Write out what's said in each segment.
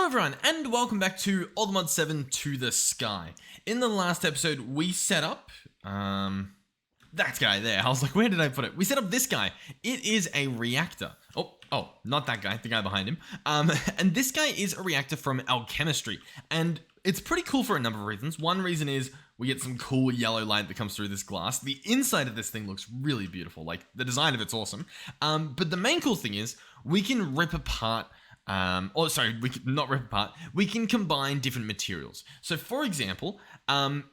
Hello everyone, and welcome back to All the Mod 7 to the Sky. In the last episode, we set up, that guy there. I was like, where did I put it? We set up this guy. It is a reactor. Oh, not that guy, the guy behind him. And this guy is a reactor from alchemistry, and it's pretty cool for a number of reasons. One reason is we get some cool yellow light that comes through this glass. The inside of this thing looks really beautiful. Like, the design of it's awesome. But the main cool thing is we can rip apart we can not rip apart. We can combine different materials. So, for example,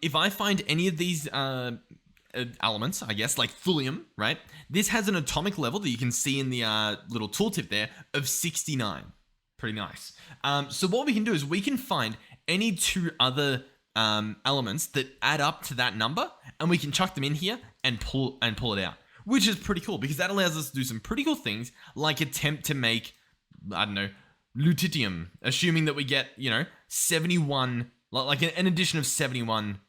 if I find any of these elements, I guess, like thulium, right? This has an atomic level that you can see in the little tooltip there of 69. Pretty nice. So what we can do is we can find any two other elements that add up to that number, and we can chuck them in here and pull it out, which is pretty cool because that allows us to do some pretty cool things, like attempt to make, I don't know, Rubidium, assuming that we get, 71, like an addition of 71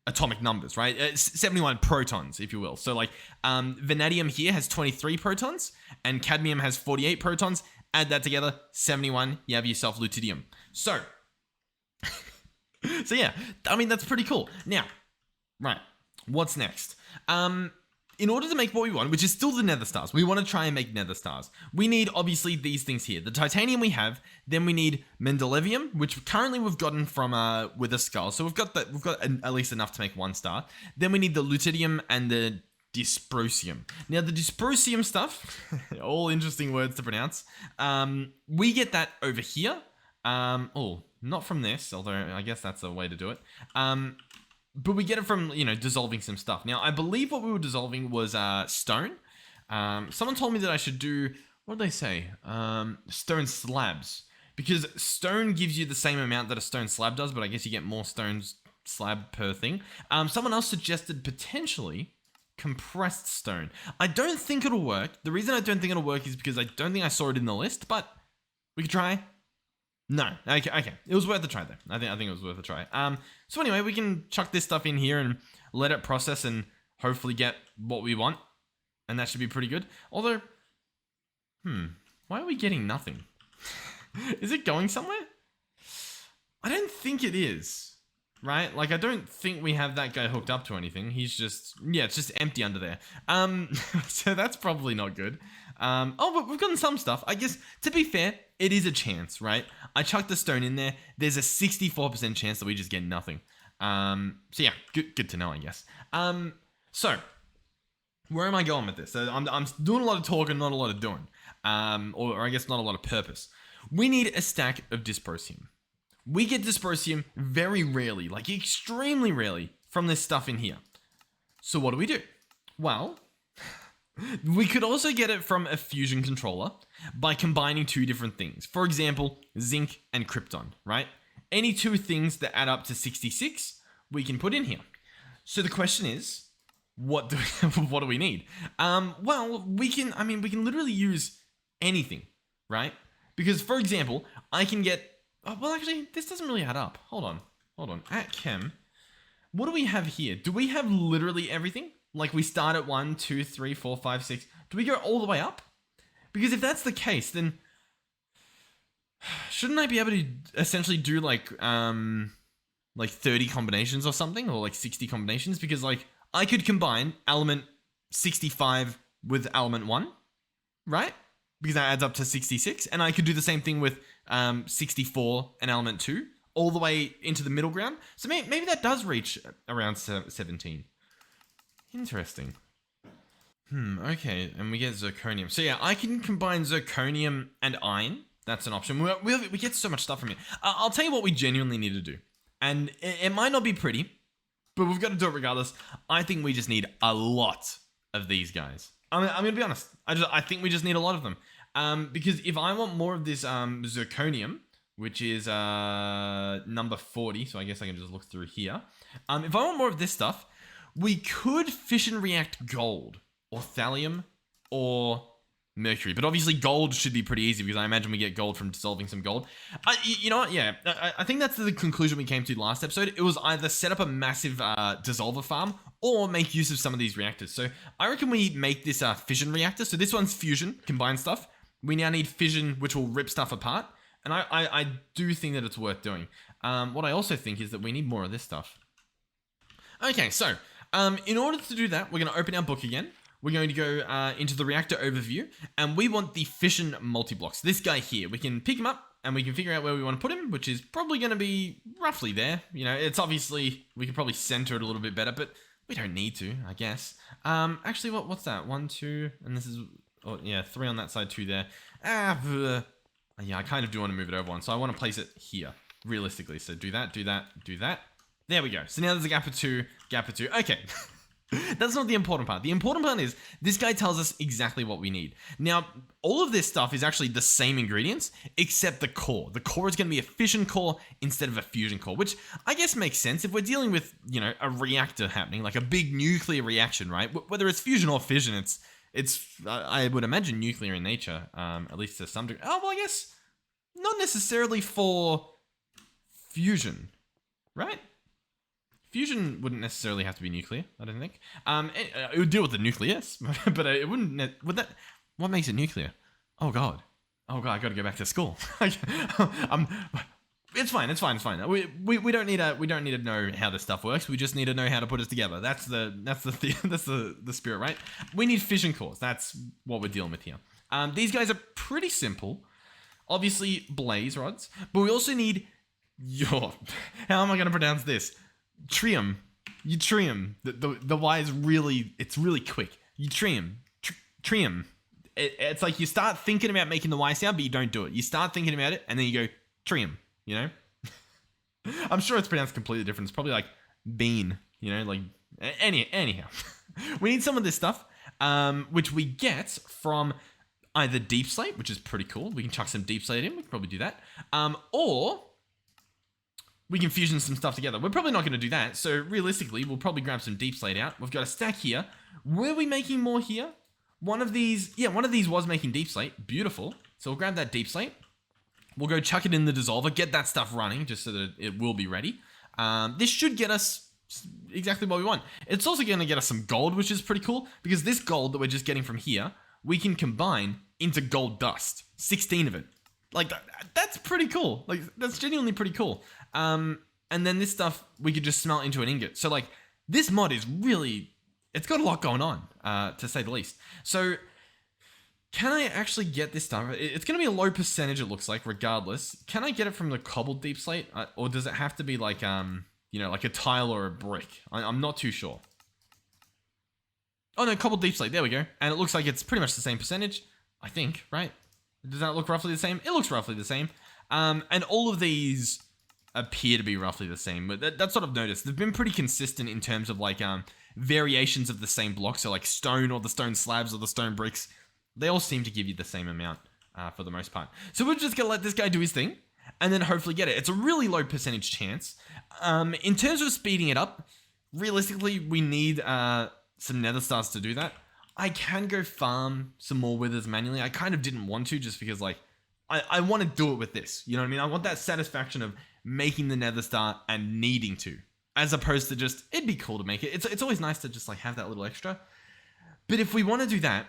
atomic numbers, right? 71 protons, if you will. So like vanadium here has 23 protons and cadmium has 48 protons. Add that together, 71, you have yourself Rubidium. So yeah, I mean, that's pretty cool. Now, right, what's next? In order to make what we want, which is still the nether stars, we want to try and make nether stars. We need, obviously, these things here. The titanium we have, then we need mendelevium, which currently we've gotten from with a skull. So we've got at least enough to make one star. Then we need the lutetium and the dysprosium. Now, the dysprosium stuff, all interesting words to pronounce. We get that over here. Not from this, although I guess that's a way to do it. But we get it from, dissolving some stuff. Now, I believe what we were dissolving was stone. Someone told me that I should do, what did they say? Stone slabs. Because stone gives you the same amount that a stone slab does, but I guess you get more stone slab per thing. Someone else suggested potentially compressed stone. I don't think it'll work. The reason I don't think it'll work is because I don't think I saw it in the list, but we could try. No. Okay. It was worth a try, though. I think it was worth a try. So anyway, we can chuck this stuff in here and let it process and hopefully get what we want. And that should be pretty good. Although, why are we getting nothing? Is it going somewhere? I don't think it is. Right? Like, I don't think we have that guy hooked up to anything. He's just, it's just empty under there. So that's probably not good. But we've gotten some stuff. I guess, to be fair, it is a chance, right? I chucked the stone in there. There's a 64% chance that we just get nothing. So yeah, good to know, I guess. So, where am I going with this? So I'm doing a lot of talking, not a lot of doing. Or I guess not a lot of purpose. We need a stack of dysprosium. We get dysprosium very rarely, like extremely rarely, from this stuff in here. So what do? Well, we could also get it from a fusion controller by combining two different things. For example, zinc and krypton, right? Any two things that add up to 66, we can put in here. So the question is, what do we need? Well, we can literally use anything, right? Because, for example, I can get... Oh, well, actually, this doesn't really add up. Hold on. At chem, what do we have here? Do we have literally everything? Like, we start at 1, 2, 3, 4, 5, 6. Do we go all the way up? Because if that's the case, then shouldn't I be able to essentially do like 30 combinations or something, or like 60 combinations? Because like I could combine element 65 with element 1, right? Because that adds up to 66, and I could do the same thing with 64 and element 2, all the way into the middle ground. So maybe that does reach around 17. Interesting. Okay, and we get zirconium. So yeah, I can combine zirconium and iron. That's an option. We get so much stuff from it. I'll tell you what we genuinely need to do. And it might not be pretty, but we've got to do it regardless. I think we just need a lot of these guys. I'm going to be honest. I think we just need a lot of them. Because if I want more of this zirconium, which is number 40, so I guess I can just look through here. If I want more of this stuff, we could fission react gold, or thallium, or mercury. But obviously gold should be pretty easy because I imagine we get gold from dissolving some gold. You know what? Yeah, I think that's the conclusion we came to last episode. It was either set up a massive dissolver farm or make use of some of these reactors. So I reckon we make this fission reactor. So this one's fusion, combine stuff. We now need fission, which will rip stuff apart. And I do think that it's worth doing. What I also think is that we need more of this stuff. Okay, so in order to do that, we're going to open our book again. We're going to go into the reactor overview, and we want the fission multi-blocks. This guy here, we can pick him up, and we can figure out where we want to put him, which is probably going to be roughly there. You know, it's obviously, we could probably center it a little bit better, but we don't need to, I guess. Actually, what's that? 1, 2, and this is, oh yeah, 3 on that side, 2 there. Yeah, I kind of do want to move it over one, so I want to place it here, realistically. So do that, do that, do that. There we go. So now there's a gap of 2, gap of 2. Okay. That's not the important part. The important part is this guy tells us exactly what we need. Now, all of this stuff is actually the same ingredients, except the core. The core is going to be a fission core instead of a fusion core, which I guess makes sense if we're dealing with, you know, a reactor happening, like a big nuclear reaction, right? Whether it's fusion or fission, it's I would imagine nuclear in nature, at least to some degree. Oh, well, I guess not necessarily for fusion, right? Fusion wouldn't necessarily have to be nuclear, I don't think. It would deal with the nucleus, but it wouldn't. Would that? What makes it nuclear? Oh god, I got to go back to school. It's fine. It's fine. We don't need to know how this stuff works. We just need to know how to put it together. That's the spirit, right? We need fission cores. That's what we're dealing with here. These guys are pretty simple. Obviously, blaze rods, but we also need how am I going to pronounce this? Yttrium. The Y is really, it's really quick. Yttrium. Trium. It's like you start thinking about making the Y sound, but you don't do it. You start thinking about it, and then you go trium, you know? I'm sure it's pronounced completely different. It's probably like bean, you know? Like, anyhow. We need some of this stuff, which we get from either deep slate, which is pretty cool. We can chuck some deep slate in. We can probably do that. Or we can fusion some stuff together. We're probably not going to do that. So realistically, we'll probably grab some deep slate out. We've got a stack here. Were we making more here? One of these was making deep slate. Beautiful. So we'll grab that deep slate. We'll go chuck it in the dissolver, get that stuff running just so that it will be ready. This should get us exactly what we want. It's also going to get us some gold, which is pretty cool because this gold that we're just getting from here, we can combine into gold dust. 16 of it. Like, that's pretty cool. Like, that's genuinely pretty cool. And then this stuff, we could just smelt into an ingot. So, like, this mod is really, it's got a lot going on, to say the least. So, can I actually get this stuff? It's going to be a low percentage, it looks like, regardless. Can I get it from the cobbled deep slate? Or does it have to be like, you know, like a tile or a brick? I'm not too sure. Oh, no, cobbled deep slate. There we go. And it looks like it's pretty much the same percentage, I think, right? Does that look roughly the same? It looks roughly the same. And all of these appear to be roughly the same, but that's what I've noticed. They've been pretty consistent in terms of like variations of the same block. So like stone or the stone slabs or the stone bricks, they all seem to give you the same amount for the most part. So we're just gonna let this guy do his thing and then hopefully get it. It's a really low percentage chance. In terms of speeding it up, realistically, we need some nether stars to do that. I can go farm some more withers manually. I kind of didn't want to just because like I want to do it with this. You know what I mean? I want that satisfaction of making the nether star and needing to, as opposed to just, it'd be cool to make it. It's always nice to just like have that little extra. But if we want to do that,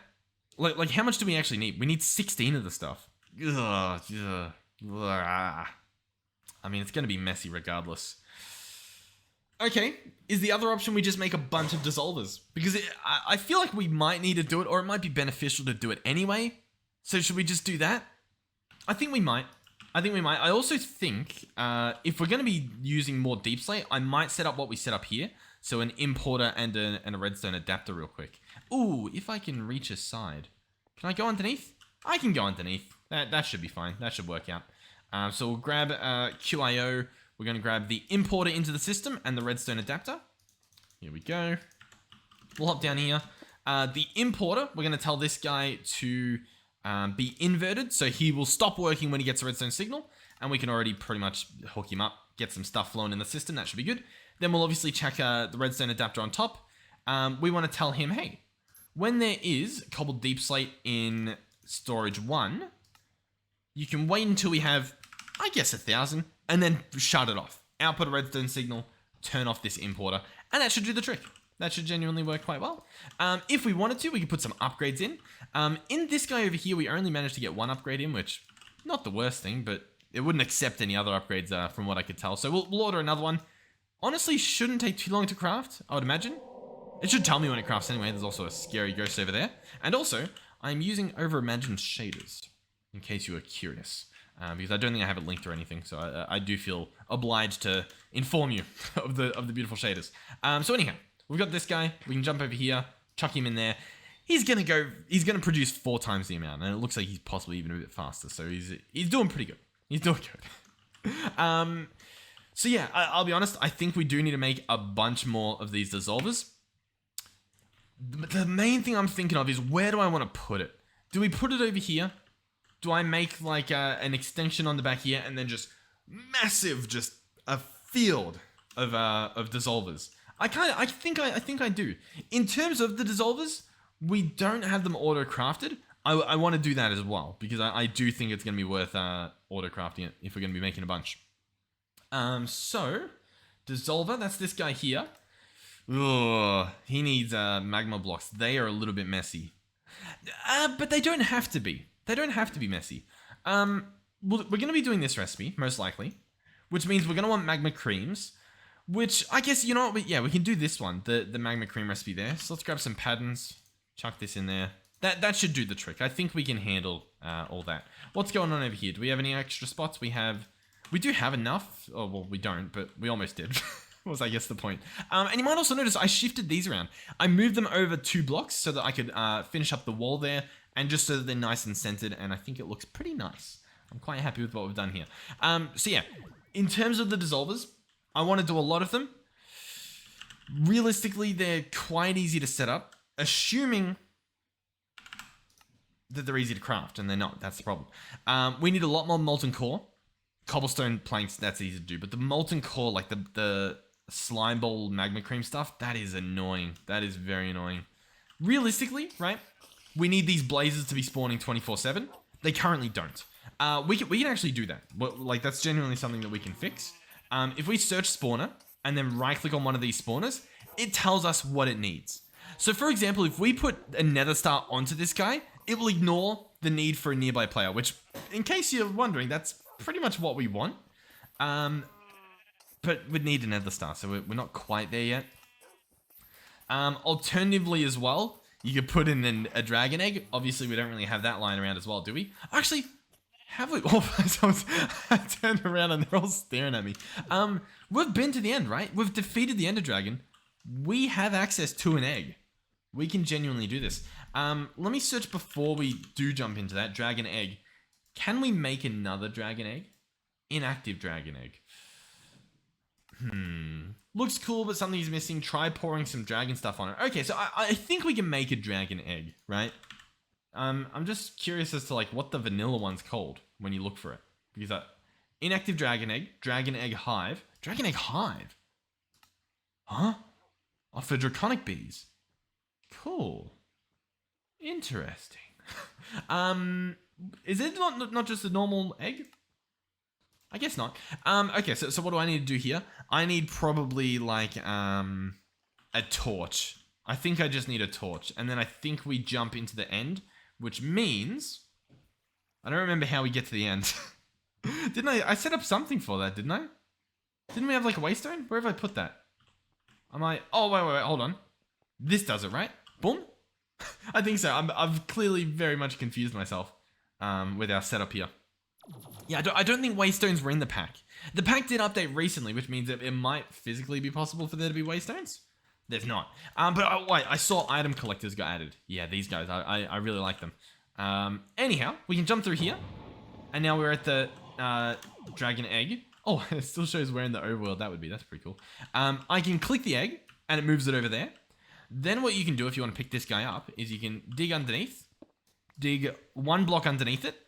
like how much do we actually need? We need 16 of the stuff. I mean, it's going to be messy regardless. Okay, is the other option we just make a bunch of dissolvers? Because I feel like we might need to do it, or it might be beneficial to do it anyway. So should we just do that? I think we might. I also think if we're going to be using more deep slate, I might set up what we set up here. So an importer and a redstone adapter real quick. Ooh, if I can reach a side. Can I go underneath? I can go underneath. That should be fine. That should work out. So we'll grab QIO. We're going to grab the importer into the system and the redstone adapter. Here we go. We'll hop down here. The importer, we're going to tell this guy to be inverted. So he will stop working when he gets a redstone signal. And we can already pretty much hook him up, get some stuff flowing in the system. That should be good. Then we'll obviously check the redstone adapter on top. We want to tell him, hey, when there is cobbled deep slate in storage 1, you can wait until we have, I guess, 1,000. And then shut it off. Output a redstone signal, turn off this importer, and that should do the trick. That should genuinely work quite well. If we wanted to, we could put some upgrades in. In this guy over here, we only managed to get 1 upgrade in, which, not the worst thing, but it wouldn't accept any other upgrades from what I could tell. So we'll order another one. Honestly, shouldn't take too long to craft, I would imagine. It should tell me when it crafts anyway. There's also a scary ghost over there. And also, I'm using over-imagined shaders, in case you were curious. Because I don't think I have it linked or anything, so I do feel obliged to inform you of the beautiful shaders. So anyhow, we've got this guy. We can jump over here, chuck him in there. He's gonna produce 4 times the amount, and it looks like he's possibly even a bit faster. So he's doing pretty good. He's doing good. So yeah, I'll be honest. I think we do need to make a bunch more of these dissolvers. The main thing I'm thinking of is, where do I want to put it? Do we put it over here? Do I make like an extension on the back here and then just massive, just a field of dissolvers? I think I do. In terms of the dissolvers, we don't have them auto crafted. I want to do that as well, because I do think it's going to be worth auto crafting it if we're going to be making a bunch. So dissolver, that's this guy here. Ugh, he needs magma blocks. They are a little bit messy, but they don't have to be. They don't have to be messy. We're going to be doing this recipe, most likely, which means we're going to want magma creams, which I guess, you know what, we can do this one, the magma cream recipe there. So let's grab some patterns, chuck this in there. That should do the trick. I think we can handle all that. What's going on over here? Do we have any extra spots? We do have enough. Oh, well, we don't, but we almost did. Was, I guess, the point. And you might also notice I shifted these around. I moved them over 2 blocks so that I could finish up the wall there, and just so that they're nice and centered, and I think it looks pretty nice. I'm quite happy with what we've done here. So yeah, in terms of the dissolvers, I want to do a lot of them. Realistically, they're quite easy to set up, assuming that they're easy to craft, and they're not. That's the problem. We need a lot more molten core. Cobblestone planks, that's easy to do, but the molten core, like the slime ball magma cream stuff, that is annoying. That is very annoying. Realistically, right? We need these blazes to be spawning 24/7. They currently don't. We can actually do that. Like, that's genuinely something that we can fix. If we search spawner and then right click on one of these spawners, it tells us what it needs. So for example, if we put a nether star onto this guy, it will ignore the need for a nearby player, which, in case you're wondering, that's pretty much what we want. But we'd need a nether star, so we're not quite there yet. Alternatively as well, you could put in a dragon egg. Obviously, we don't really have that lying around as well, do we? Actually, have we? Oh, I turned around and they're all staring at me. We've been to the end, right? We've defeated the Ender Dragon. We have access to an egg. We can genuinely do this. Let me search before we do jump into that. Dragon egg. Can we make another dragon egg? Inactive dragon egg. Looks cool, but something's missing. Try pouring some dragon stuff on it. Okay, so I think we can make a dragon egg, right? I'm just curious as to like what the vanilla one's called when you look for it. Because inactive dragon egg hive. Dragon egg hive? Huh? Oh, for draconic bees. Cool. Interesting. Is it not just a normal egg? I guess not. Okay, so what do I need to do here? I need probably like a torch. I think I just need a torch. And then I think we jump into the end, which means I don't remember how we get to the end. Didn't I set up something for that, didn't I? Didn't we have like a waystone? Where have I put that? Oh, wait, hold on. This does it, right? Boom. I think so. I've clearly very much confused myself with our setup here. Yeah, I don't think waystones were in the pack. The pack did update recently, which means that it might physically be possible for there to be waystones. There's not. But wait, I saw item collectors got added. Yeah, these guys. I really like them. Anyhow, we can jump through here. And now we're at the dragon egg. Oh, it still shows we're in the overworld. That's pretty cool. I can click the egg, and it moves it over there. Then what you can do if you want to pick this guy up is you can dig underneath. Dig 1 block underneath it.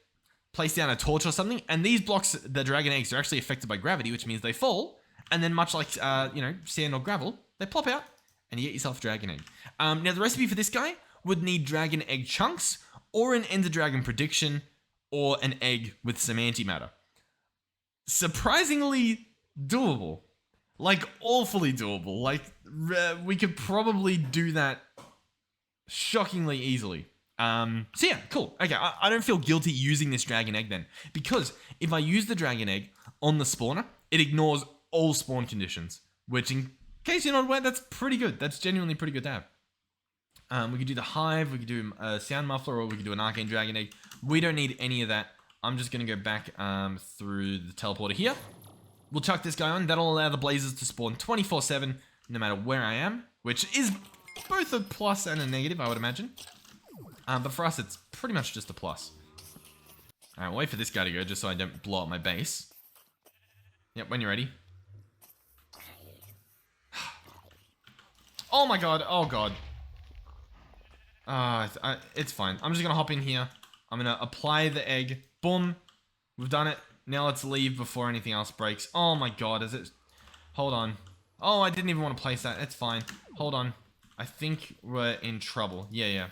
Place down a torch or something. And these blocks, the dragon eggs, are actually affected by gravity, which means they fall. And then much like, sand or gravel, they plop out. And you get yourself a dragon egg. Now, the recipe for this guy would need dragon egg chunks, or an ender dragon prediction, or an egg with some antimatter. Surprisingly doable. Like, awfully doable. Like, we could probably do that shockingly easily. So yeah, cool. Okay, I don't feel guilty using this dragon egg then, because if I use the dragon egg on the spawner, it ignores all spawn conditions, which in case you're not aware, that's pretty good. That's genuinely pretty good to have. We could do the hive, we could do a sound muffler, or we could do an arcane dragon egg. We don't need any of that. I'm just gonna go back through the teleporter here. We'll chuck this guy on. That'll allow the blazes to spawn 24/7, no matter where I am, which is both a plus and a negative, I would imagine. But for us, it's pretty much just a plus. Alright, wait for this guy to go, just so I don't blow up my base. Yep, when you're ready. Oh my god, oh god. It's fine. I'm just gonna hop in here. I'm gonna apply the egg. Boom. We've done it. Now let's leave before anything else breaks. Oh my god, is it... Hold on. Oh, I didn't even want to place that. It's fine. Hold on. I think we're in trouble. Yeah.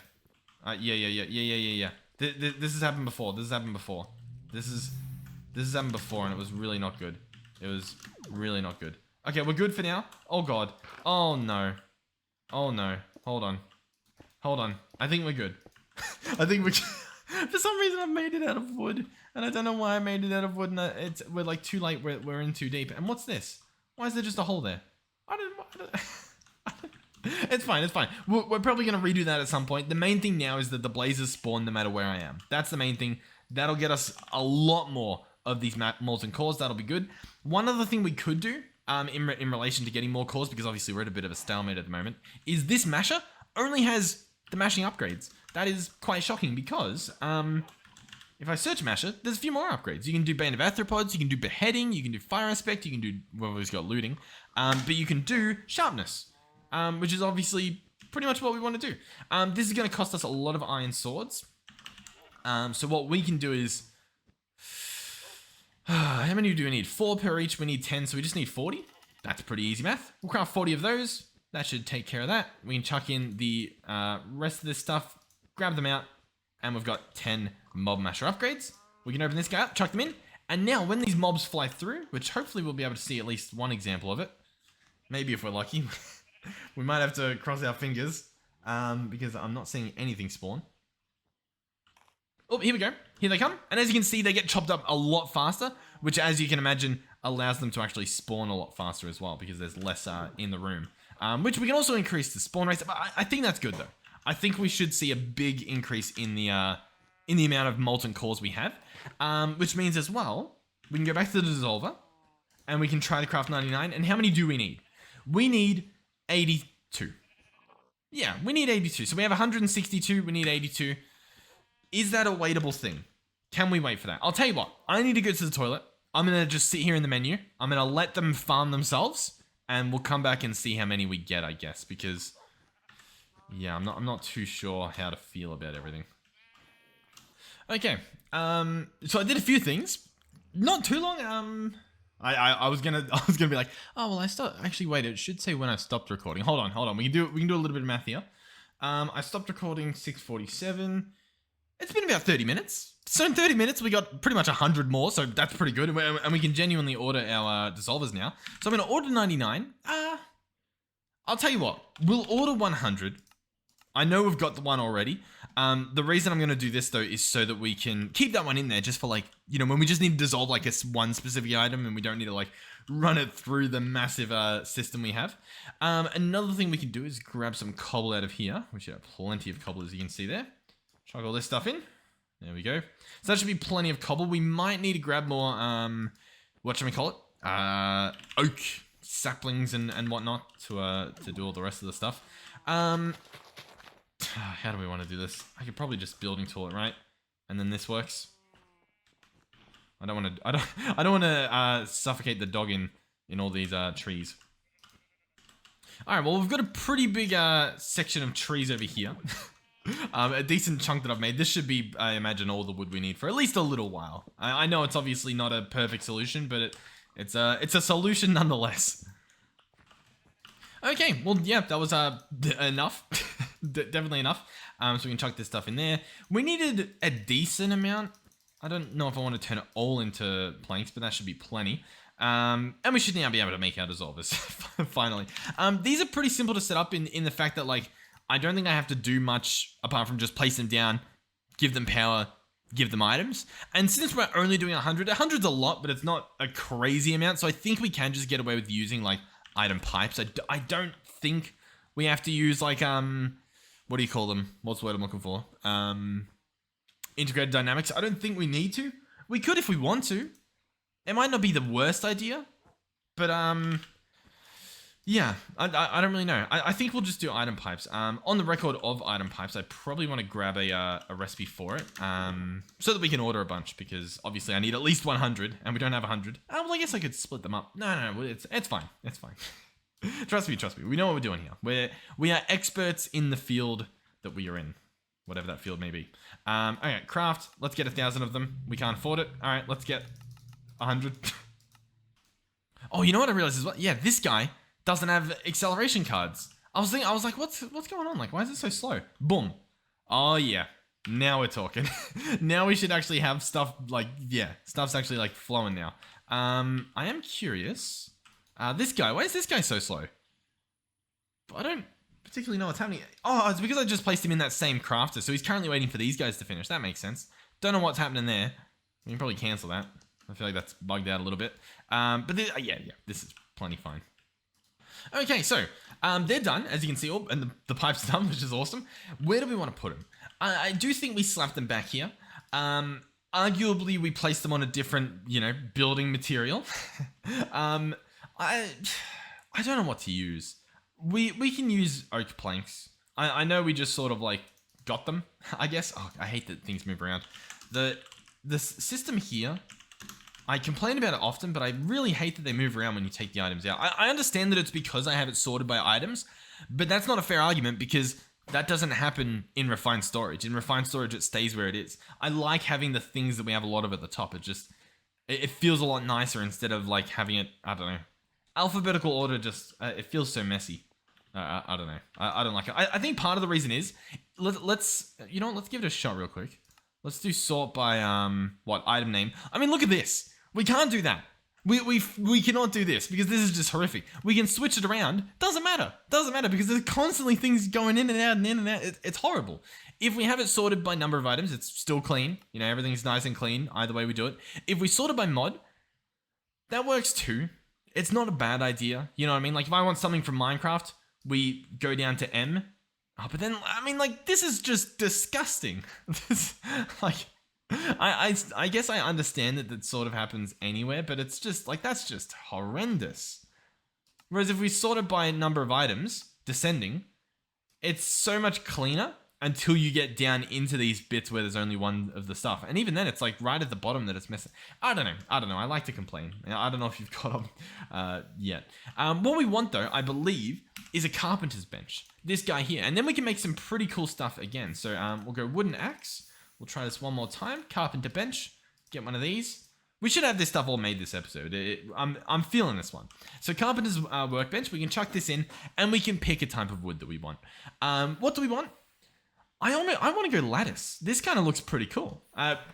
Yeah. This has happened before. This has happened before. This has happened before, and it was really not good. It was really not good. Okay, we're good for now. Oh god. Oh no. Oh no. Hold on. Hold on. I think we're good. I think we. For some reason, I've made it out of wood, and I don't know why I made it out of wood. And we're like too late. We're in too deep. And what's this? Why is there just a hole there? I don't It's fine, it's fine. We're probably going to redo that at some point. The main thing now is that the blazes spawn no matter where I am. That's the main thing. That'll get us a lot more of these molten cores. That'll be good. One other thing we could do in relation to getting more cores, because obviously we're at a bit of a stalemate at the moment, is this masher only has the mashing upgrades. That is quite shocking because if I search masher, there's a few more upgrades. You can do Bane of Arthropods, you can do Beheading, you can do Fire Aspect, you can do, well, we've got Looting, but you can do Sharpness. Which is obviously pretty much what we want to do. This is going to cost us a lot of iron swords. So what we can do is... how many do we need? 4 per each. We need 10, so we just need 40. That's pretty easy math. We'll craft 40 of those. That should take care of that. We can chuck in the rest of this stuff, grab them out, and we've got 10 mob masher upgrades. We can open this guy up, chuck them in, and now when these mobs fly through, which hopefully we'll be able to see at least one example of it, maybe if we're lucky... We might have to cross our fingers, because I'm not seeing anything spawn. Oh, here we go. Here they come. And as you can see, they get chopped up a lot faster, which, as you can imagine, allows them to actually spawn a lot faster as well, because there's less in the room. Which we can also increase the spawn rates. But I think that's good, though. I think we should see a big increase in the amount of molten cores we have. Which means as well, we can go back to the dissolver, and we can try to craft 99. And how many do we need? We need 82. Yeah, we need 82. So we have 162, we need 82. Is that a waitable thing? Can we wait for that? I'll tell you what, I need to go to the toilet. I'm going to just sit here in the menu. I'm going to let them farm themselves, and we'll come back and see how many we get, I guess, because yeah, I'm not too sure how to feel about everything. Okay. So I did a few things. Not too long. I was gonna be like, oh well, I stopped. Actually, wait, it should say when I stopped recording. Hold on. We can do a little bit of math here. I stopped recording 6:47. It's been about 30 minutes. So in 30 minutes, we got pretty much 100 more. So that's pretty good, and we can genuinely order our dissolvers now. So I'm gonna order 99. I'll tell you what, we'll order 100. I know we've got the one already. The reason I'm going to do this, though, is so that we can keep that one in there just for, like, you know, when we just need to dissolve, like, one specific item and we don't need to, like, run it through the massive system we have. Another thing we can do is grab some cobble out of here, which have plenty of cobble, as you can see there. Chuck all this stuff in. There we go. So that should be plenty of cobble. We might need to grab more, what should we call it? Oak saplings and whatnot to do all the rest of the stuff. How do we want to do this? I could probably just building tool it, right? And then this works. I don't want to suffocate the dog in all these trees. All right, well, we've got a pretty big section of trees over here. A decent chunk that I've made. This should be, I imagine, all the wood we need for at least a little while. I know it's obviously not a perfect solution, but it's a solution nonetheless. Okay, well, yeah, that was enough. Definitely enough. So we can chuck this stuff in there. We needed a decent amount. I don't know if I want to turn it all into planks, but that should be plenty. And we should now be able to make our dissolvers, finally. These are pretty simple to set up in the fact that, like, I don't think I have to do much apart from just place them down, give them power, give them items. And since we're only doing 100, 100's a lot, but it's not a crazy amount. So I think we can just get away with using like item pipes. I don't think we have to use like, what do you call them? What's the word I'm looking for? Integrated dynamics. I don't think we need to. We could if we want to. It might not be the worst idea, but yeah, I don't really know. I think we'll just do item pipes. On the record of item pipes, I probably want to grab a recipe for it, so that we can order a bunch, because obviously I need at least 100, and we don't have 100. Well, I guess I could split them up. No, it's fine. It's fine. Trust me. We know what we're doing here. We are experts in the field that we are in, whatever that field may be. Okay, craft. Let's get 1,000 of them. We can't afford it. All right, let's get 100. Oh, you know what I realized as well? Yeah, this guy doesn't have acceleration cards. I was like, what's going on? Like, why is it so slow? Boom. Oh yeah. Now we're talking. Now we should actually have stuff like, yeah, stuff's actually like flowing now. I am curious. This guy, why is this guy so slow? I don't particularly know what's happening. Oh, it's because I just placed him in that same crafter. So he's currently waiting for these guys to finish. That makes sense. Don't know what's happening there. We can probably cancel that. I feel like that's bugged out a little bit. But yeah, this is plenty fine. Okay, so they're done, as you can see, and the pipe's done, which is awesome. Where do we want to put them? I do think we slap them back here. Arguably, we place them on a different, building material. I don't know what to use. We can use oak planks. I know we just sort of like got them, I guess. Oh, I hate that things move around. The system here, I complain about it often, but I really hate that they move around when you take the items out. I understand that it's because I have it sorted by items, but that's not a fair argument because that doesn't happen in refined storage. In refined storage, it stays where it is. I like having the things that we have a lot of at the top. It feels a lot nicer instead of like having it, I don't know. Alphabetical order just, it feels so messy. I don't know. I don't like it. I think part of the reason is, let's give it a shot real quick. Let's do sort by, item name. I mean, look at this. We can't do that. We cannot do this because this is just horrific. We can switch it around. Doesn't matter because there's constantly things going in and out and in and out. It's horrible. If we have it sorted by number of items, it's still clean. Everything's nice and clean. Either way we do it. If we sort it by mod, that works too. It's not a bad idea. You know what I mean? Like if I want something from Minecraft, we go down to M. Oh, but then, I mean, like, this is just disgusting. I guess I understand that sort of happens anywhere, but it's just, like, that's just horrendous. Whereas if we sort it by number of items, descending, it's so much cleaner until you get down into these bits where there's only one of the stuff. And even then, it's, like, right at the bottom that it's missing. I don't know. I like to complain. I don't know if you've got them yet. What we want, though, I believe, is a carpenter's bench. This guy here. And then we can make some pretty cool stuff again. So we'll go wooden axe. We'll try this one more time. Carpenter bench. Get one of these. We should have this stuff all made this episode. I'm feeling this one. So carpenter's workbench. We can chuck this in. And we can pick a type of wood that we want. What do we want? I want to go lattice. This kind of looks pretty cool.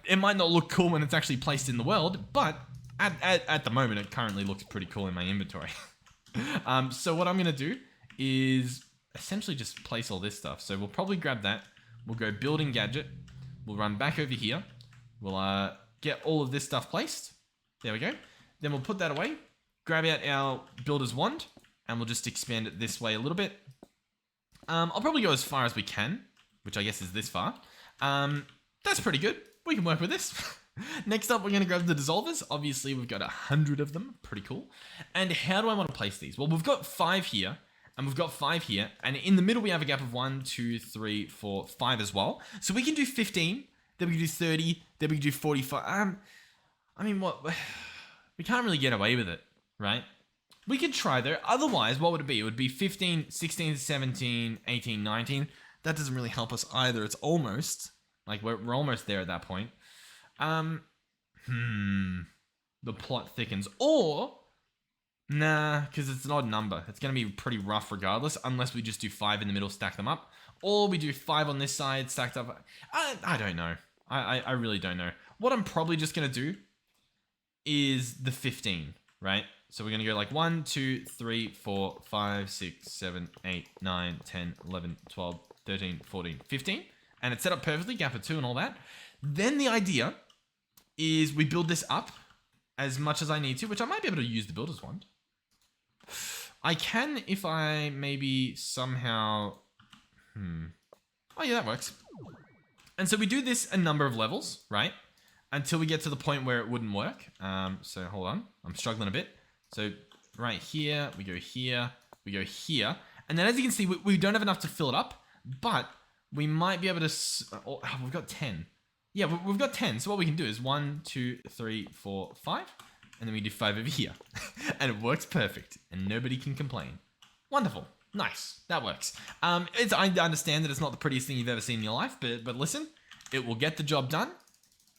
It might not look cool when it's actually placed in the world. But at the moment, it currently looks pretty cool in my inventory. So what I'm going to do is essentially just place all this stuff. So we'll probably grab that. We'll go building gadget. We'll run back over here. We'll get all of this stuff placed. There we go. Then we'll put that away. Grab out our builder's wand. And we'll just expand it this way a little bit. I'll probably go as far as we can, which I guess is this far. That's pretty good. We can work with this. Next up, we're going to grab the dissolvers. Obviously, we've got 100 of them. Pretty cool. And how do I want to place these? Well, we've got 5 here. And we've got 5 here. And in the middle, we have a gap of 1, 2, 3, 4, 5 as well. So we can do 15. Then we can do 30. Then we can do 45. I mean, what? We can't really get away with it, right? We could try, though. Otherwise, what would it be? It would be 15, 16, 17, 18, 19. That doesn't really help us either. It's almost. Like, we're almost there at that point. The plot thickens. Or... Nah, because it's an odd number. It's going to be pretty rough regardless, unless we just do 5 in the middle, stack them up. Or we do 5 on this side, stacked up. I don't know. I really don't know. What I'm probably just going to do is the 15, right? So we're going to go like 1, 2, 3, 4, 5, 6, 7, 8, 9, 10, 11, 12, 13, 14, 15. And it's set up perfectly, gap of 2 and all that. Then the idea is we build this up as much as I need to, which I might be able to use the builder's wand. I can if I maybe somehow... Oh yeah, that works. And so we do this a number of levels, right? Until we get to the point where it wouldn't work. So hold on, I'm struggling a bit. So right here, we go here, we go here. And then as you can see, we don't have enough to fill it up, but we might be able to... Oh, we've got 10. Yeah, we've got 10. So what we can do is 1, 2, 3, 4, 5. And then we do 5 over here. And it works perfect. And nobody can complain. Wonderful. Nice. That works. I understand that it's not the prettiest thing you've ever seen in your life, but listen, it will get the job done.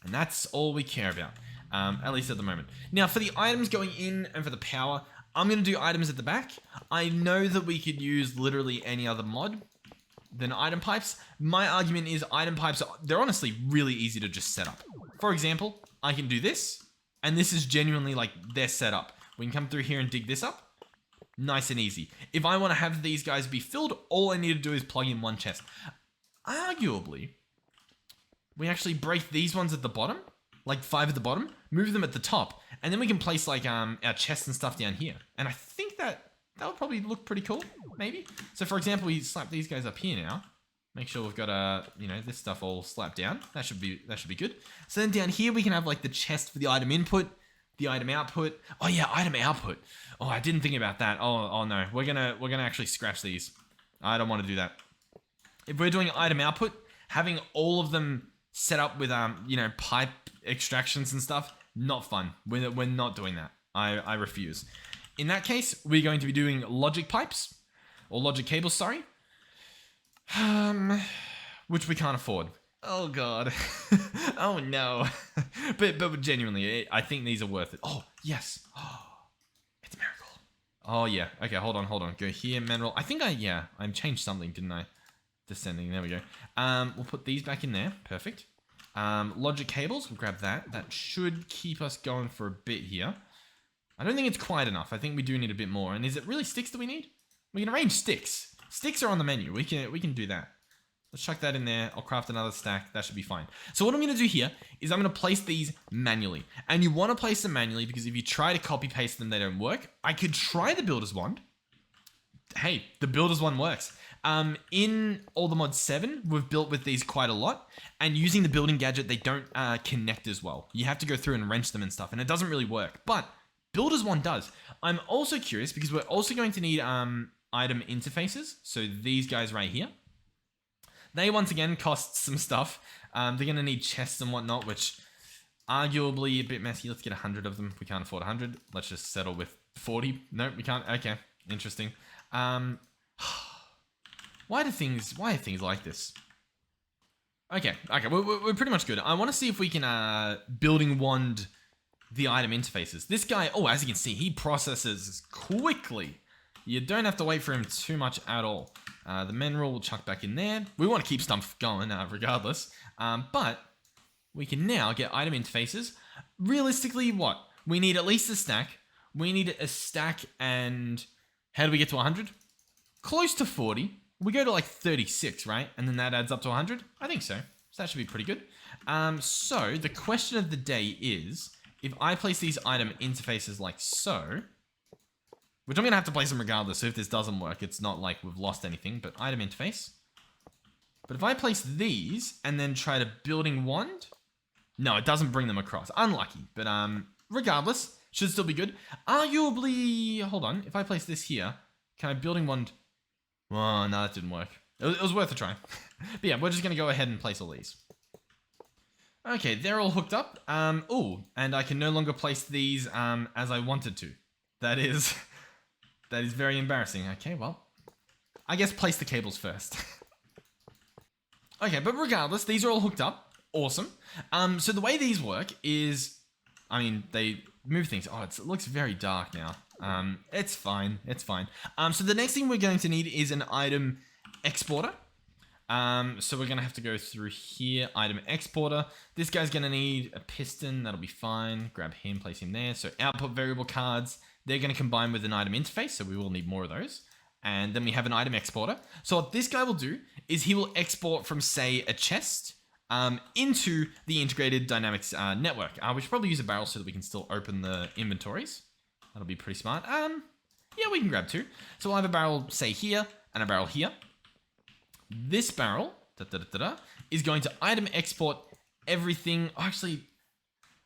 And that's all we care about. At least at the moment. Now, for the items going in and for the power, I'm going to do items at the back. I know that we could use literally any other mod than item pipes. My argument is item pipes, they're honestly really easy to just set up. For example, I can do this, and this is genuinely like they're set up. We can come through here and dig this up. Nice and easy. If I want to have these guys be filled, all I need to do is plug in one chest. Arguably, we actually break these ones at the bottom, like 5 at the bottom, move them at the top, and then we can place like our chests and stuff down here. And I think that would probably look pretty cool, maybe. So for example, we slap these guys up here now. Make sure we've got this stuff all slapped down. That should be good. So then down here we can have like the chest for the item input, the item output. Oh yeah, item output. Oh, I didn't think about that. Oh no, we're gonna actually scratch these. I don't want to do that. If we're doing item output, having all of them set up with pipe extractions and stuff, not fun. We're not doing that. I refuse. In that case, we're going to be doing logic pipes or logic cables, sorry. Which we can't afford. Oh god. Oh no. but genuinely, I think these are worth it. Oh, yes. Oh, it's a miracle. Oh yeah. Okay, hold on. Go here, mineral. I think I changed something, didn't I? Descending, there we go. We'll put these back in there. Perfect. Logic cables, we'll grab that. That should keep us going for a bit here. I don't think it's quite enough. I think we do need a bit more. And is it really sticks that we need? We can arrange sticks. Sticks are on the menu. We can do that. Let's chuck that in there. I'll craft another stack. That should be fine. So what I'm going to do here is I'm going to place these manually. And you want to place them manually because if you try to copy paste them, they don't work. I could try the builder's wand. Hey, the builder's wand works. In all the mod 7, we've built with these quite a lot. And using the building gadget, they don't connect as well. You have to go through and wrench them and stuff. And it doesn't really work. But builder's wand does. I'm also curious because we're also going to need item interfaces. So these guys right here. They, once again, cost some stuff. They're going to need chests and whatnot, which arguably a bit messy. Let's get 100 of them. We can't afford 100. Let's just settle with 40. Nope, we can't. Okay, interesting. Why are things like this? Okay, we're pretty much good. I want to see if we can building wand the item interfaces. This guy, oh, as you can see, he processes quickly. You don't have to wait for him too much at all. The mineral will chuck back in there. We want to keep stuff going regardless. But we can now get item interfaces. Realistically, what? We need at least a stack. We need a stack and... How do we get to 100? Close to 40. We go to like 36, right? And then that adds up to 100? I think so. So that should be pretty good. So the question of the day is, if I place these item interfaces like so... Which I'm going to have to place them regardless, so if this doesn't work, it's not like we've lost anything, but item interface. But if I place these and then try to building wand, no, it doesn't bring them across. Unlucky, but regardless, should still be good. Arguably, hold on, if I place this here, can I building wand? Oh, no, that didn't work. It was worth a try. But yeah, we're just going to go ahead and place all these. Okay, they're all hooked up. Oh, and I can no longer place these as I wanted to. That is very embarrassing. Okay, well, I guess place the cables first. Okay, but regardless, these are all hooked up. Awesome. So the way these work is, I mean, they move things. Oh, it looks very dark now. It's fine. It's fine. So the next thing we're going to need is an item exporter. So we're going to have to go through here, item exporter. This guy's going to need a piston. That'll be fine. Grab him, place him there. So output variable cards. They're going to combine with an item interface, so we will need more of those. And then we have an item exporter. So what this guy will do is he will export from, say, a chest into the integrated dynamics network. We should probably use a barrel so that we can still open the inventories. That'll be pretty smart. Yeah, we can grab two. So we'll have a barrel, say, here, and a barrel here. This barrel is going to item export everything. Oh, actually,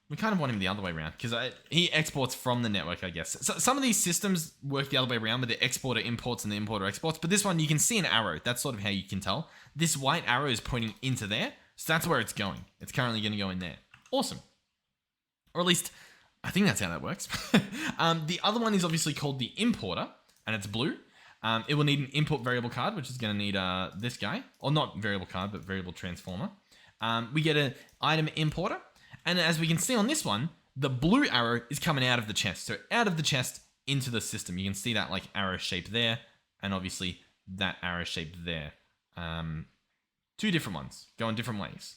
we kind of want him the other way around because he exports from the network, I guess. So some of these systems work the other way around with the exporter imports and the importer exports. But this one, you can see an arrow. That's sort of how you can tell. This white arrow is pointing into there. So that's where it's going. It's currently going to go in there. Awesome. Or at least, I think that's how that works. The other one is obviously called the importer, and it's blue. It will need an input variable card, which is going to need this guy. Or not variable card, but variable transformer. We get an item importer. And as we can see on this one, the blue arrow is coming out of the chest. So out of the chest into the system. You can see that like arrow shape there. And obviously that arrow shape there. Two different ones. Go in different ways.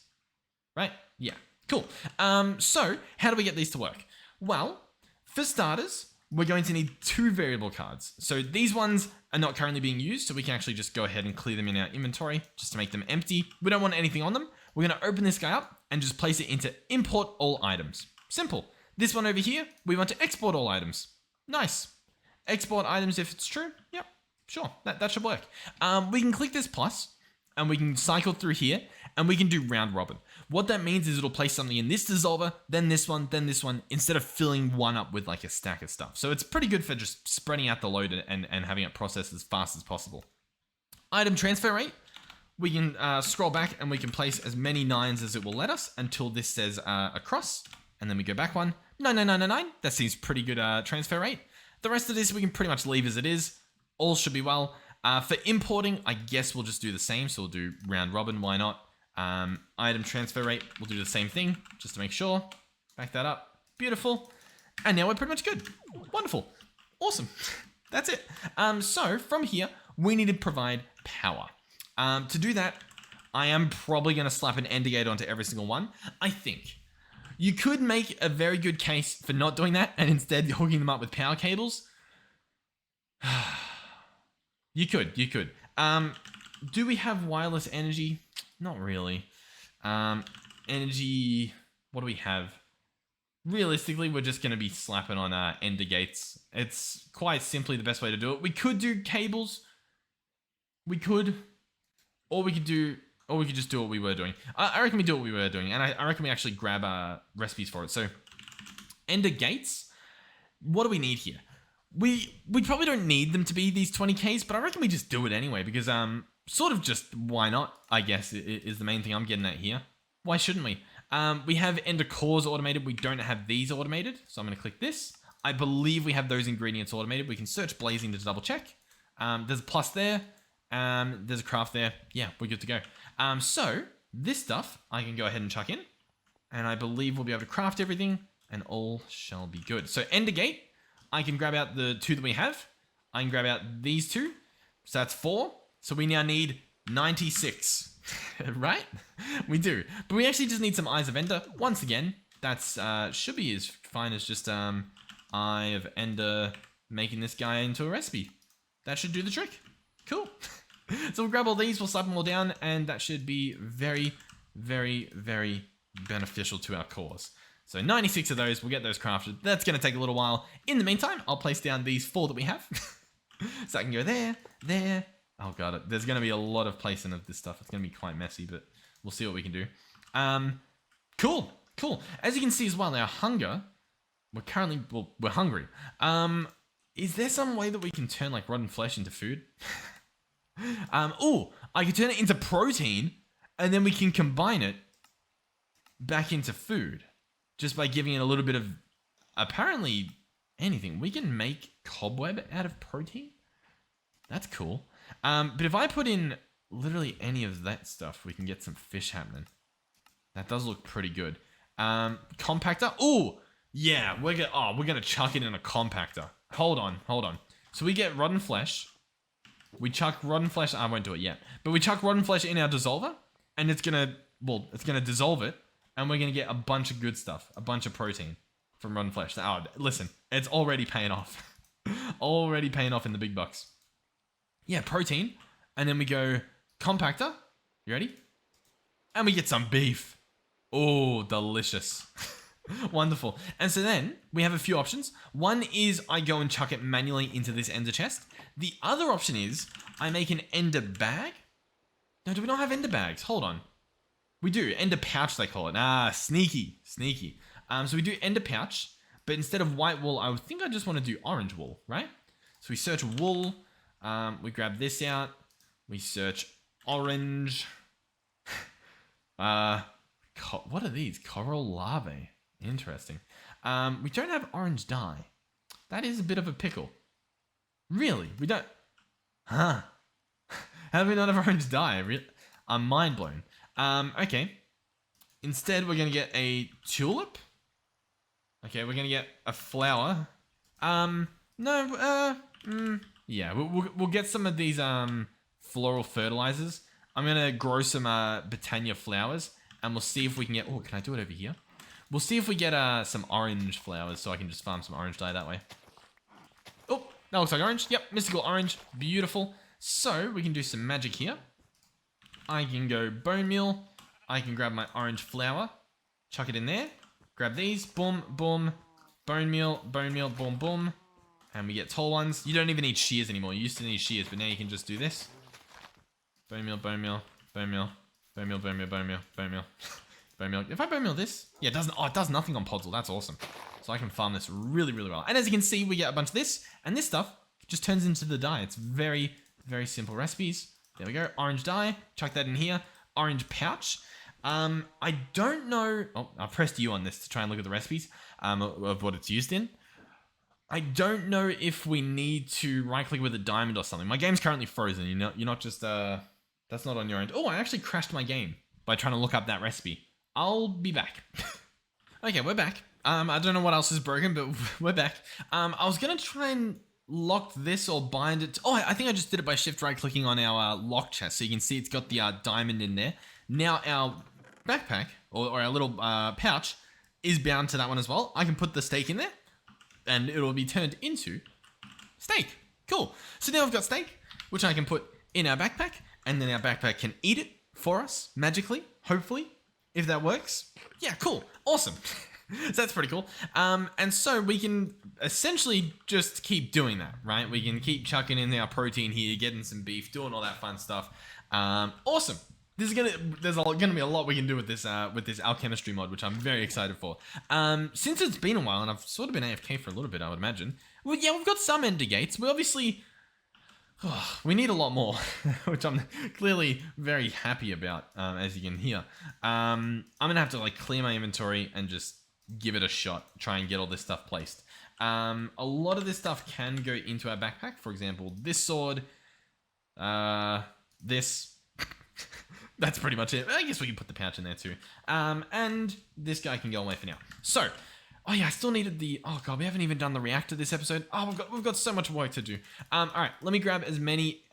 Right? Yeah. Cool. So how do we get these to work? Well, for starters, we're going to need two variable cards. So these ones are not currently being used, so we can actually just go ahead and clear them in our inventory just to make them empty. We don't want anything on them. We're going to open this guy up and just place it into import all items. Simple. This one over here, we want to export all items. Nice. Export items if it's true. Yep, sure. That should work. We can click this plus and we can cycle through here and we can do round robin. What that means is it'll place something in this dissolver, then this one, instead of filling one up with like a stack of stuff. So it's pretty good for just spreading out the load and having it process as fast as possible. Item transfer rate. We can scroll back and we can place as many 9s as it will let us until this says across. And then we go back one. 99999. That seems pretty good transfer rate. The rest of this we can pretty much leave as it is. All should be well. For importing, I guess we'll just do the same. So we'll do round robin. Why not? Item transfer rate, we'll do the same thing just to make sure. Back that up. Beautiful. And now we're pretty much good. Wonderful. Awesome. That's it. So from here, we need to provide power. To do that, I am probably going to slap an ender gate onto every single one. I think you could make a very good case for not doing that and instead hooking them up with power cables. You could. Do we have wireless energy? Not really. Energy, what do we have? Realistically, we're just going to be slapping on ender gates. It's quite simply the best way to do it. We could do cables. We could. Or we could just do what we were doing. I reckon we do what we were doing. And I reckon we actually grab recipes for it. So, ender gates. What do we need here? We probably don't need them to be these 20Ks, but I reckon we just do it anyway. Because, sort of just why not, I guess, is the main thing I'm getting at here. Why shouldn't we? We have ender cores automated. We don't have these automated. So I'm going to click this. I believe we have those ingredients automated. We can search blazing to double check. There's a plus there. There's a craft there. Yeah, we're good to go. So this stuff I can go ahead and chuck in. And I believe we'll be able to craft everything. And all shall be good. So ender gate. I can grab out the two that we have. I can grab out these two. So that's 4. So we now need 96, right? We do. But we actually just need some Eyes of Ender. Once again, that's should be as fine as just Eye of Ender making this guy into a recipe. That should do the trick. Cool. So we'll grab all these, we'll slap them all down, and that should be very, very, very beneficial to our cause. So 96 of those, we'll get those crafted. That's going to take a little while. In the meantime, I'll place down these 4 that we have. So I can go there, there. Oh god, there's going to be a lot of placing of this stuff. It's going to be quite messy, but we'll see what we can do. Cool. As you can see as well, our hunger, we're hungry. Is there some way that we can turn like rotten flesh into food? I can turn it into protein and then we can combine it back into food just by giving it a little bit of apparently anything. We can make cobweb out of protein. That's cool. But if I put in literally any of that stuff, we can get some fish happening. That does look pretty good. Compactor. Oh, yeah. We're gonna chuck it in a compactor. Hold on. So we get rotten flesh. We chuck rotten flesh. I won't do it yet. But we chuck rotten flesh in our dissolver, and it's gonna dissolve it, and we're gonna get a bunch of good stuff, a bunch of protein from rotten flesh. Oh, listen, it's already paying off. Already paying off in the big bucks. Yeah, protein. And then we go compactor. You ready? And we get some beef. Oh, delicious. Wonderful. And so then we have a few options. One is I go and chuck it manually into this ender chest. The other option is I make an ender bag. No, do we not have ender bags? Hold on. We do. Ender pouch, they call it. Ah, sneaky. Sneaky. So we do ender pouch, but instead of white wool, I think I just want to do orange wool, right? So we search wool. We grab this out. We search orange. What are these? Coral larvae. Interesting. We don't have orange dye. That is a bit of a pickle. Really? We don't... Huh. How do we not have orange dye? I'm mind blown. Okay. Instead, we're going to get a tulip. Okay, we're going to get a flower. Yeah, we'll get some of these floral fertilizers. I'm going to grow some Botania flowers, and we'll see if we can get... Oh, can I do it over here? We'll see if we get some orange flowers, so I can just farm some orange dye that way. Oh, that looks like orange. Yep, mystical orange. Beautiful. So, we can do some magic here. I can go bone meal. I can grab my orange flower. Chuck it in there. Grab these. Boom, boom. Bone meal, boom, boom. And we get tall ones. You don't even need shears anymore. You used to need shears, but now you can just do this. Bone meal, bone meal, bone meal, bone meal, bone meal, bone meal, bone meal. Bone meal. If I bone meal this, yeah, it does nothing on Podzol. That's awesome. So I can farm this really, really well. And as you can see, we get a bunch of this, and this stuff just turns into the dye. It's very, very simple recipes. There we go. Orange dye. Chuck that in here. Orange pouch. I don't know. Oh, I pressed U on this to try and look at the recipes of what it's used in. I don't know if we need to right click with a diamond or something. My game's currently frozen. You're not just that's not on your end. Oh, I actually crashed my game by trying to look up that recipe. I'll be back. Okay, we're back. I don't know what else is broken, but we're back. I was gonna try and lock this or bind it. Oh, I think I just did it by shift right clicking on our lock chest, so you can see it's got the diamond in there. Now our backpack or our little pouch is bound to that one as well. I can put the steak in there, and it'll be turned into steak. Cool. So now I've got steak, which I can put in our backpack, and then our backpack can eat it for us magically, hopefully, if that works. Yeah, cool. Awesome. So that's pretty cool. And so we can essentially just keep doing that, right? We can keep chucking in our protein here, getting some beef, doing all that fun stuff. Awesome. There's gonna be a lot we can do with this alchemistry mod, which I'm very excited for. Since it's been a while, and I've sort of been AFK for a little bit, I would imagine. Well, yeah, we've got some ender gates. We obviously... we need a lot more, which I'm clearly very happy about, as you can hear. I'm gonna have to like clear my inventory and just give it a shot, try and get all this stuff placed. A lot of this stuff can go into our backpack. For example, this sword, this. That's pretty much it. I guess we can put the pouch in there too. And this guy can go away for now. So, oh yeah, I still needed the... Oh god, we haven't even done the reactor this episode. Oh, we've got so much work to do. Alright, let me grab as many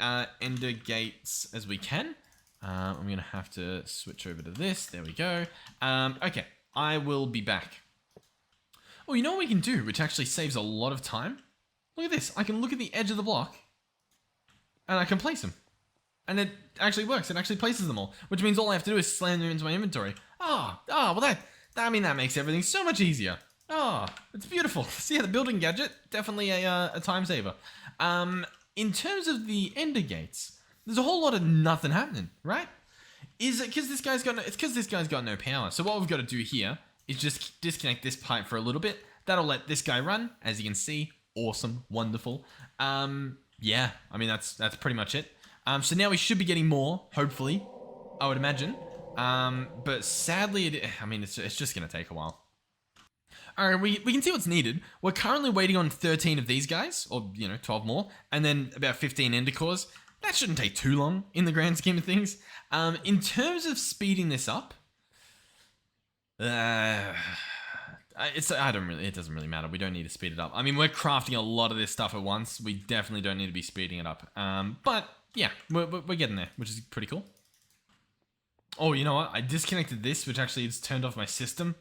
ender gates as we can. I'm going to have to switch over to this. There we go. Okay, I will be back. Oh, you know what we can do, which actually saves a lot of time? Look at this. I can look at the edge of the block, and I can place them. And it actually works. It actually places them all, which means all I have to do is slam them into my inventory. Well that makes everything so much easier. It's beautiful. So yeah, the building gadget, definitely a time saver. In terms of the ender gates, there's a whole lot of nothing happening, right? Is it because this guy's got no power? So what we've got to do here is just disconnect this pipe for a little bit. That'll let this guy run, as you can see. Awesome, wonderful. Yeah, I mean that's pretty much it. So now we should be getting more, hopefully, I would imagine. But sadly, it's just going to take a while. Alright, we can see what's needed. We're currently waiting on 13 of these guys, or, 12 more, and then about 15 ender cores. That shouldn't take too long in the grand scheme of things. In terms of speeding this up, it doesn't really matter. We don't need to speed it up. I mean, we're crafting a lot of this stuff at once. We definitely don't need to be speeding it up. But yeah, we're getting there, which is pretty cool. Oh, you know what? I disconnected this, which actually has turned off my system.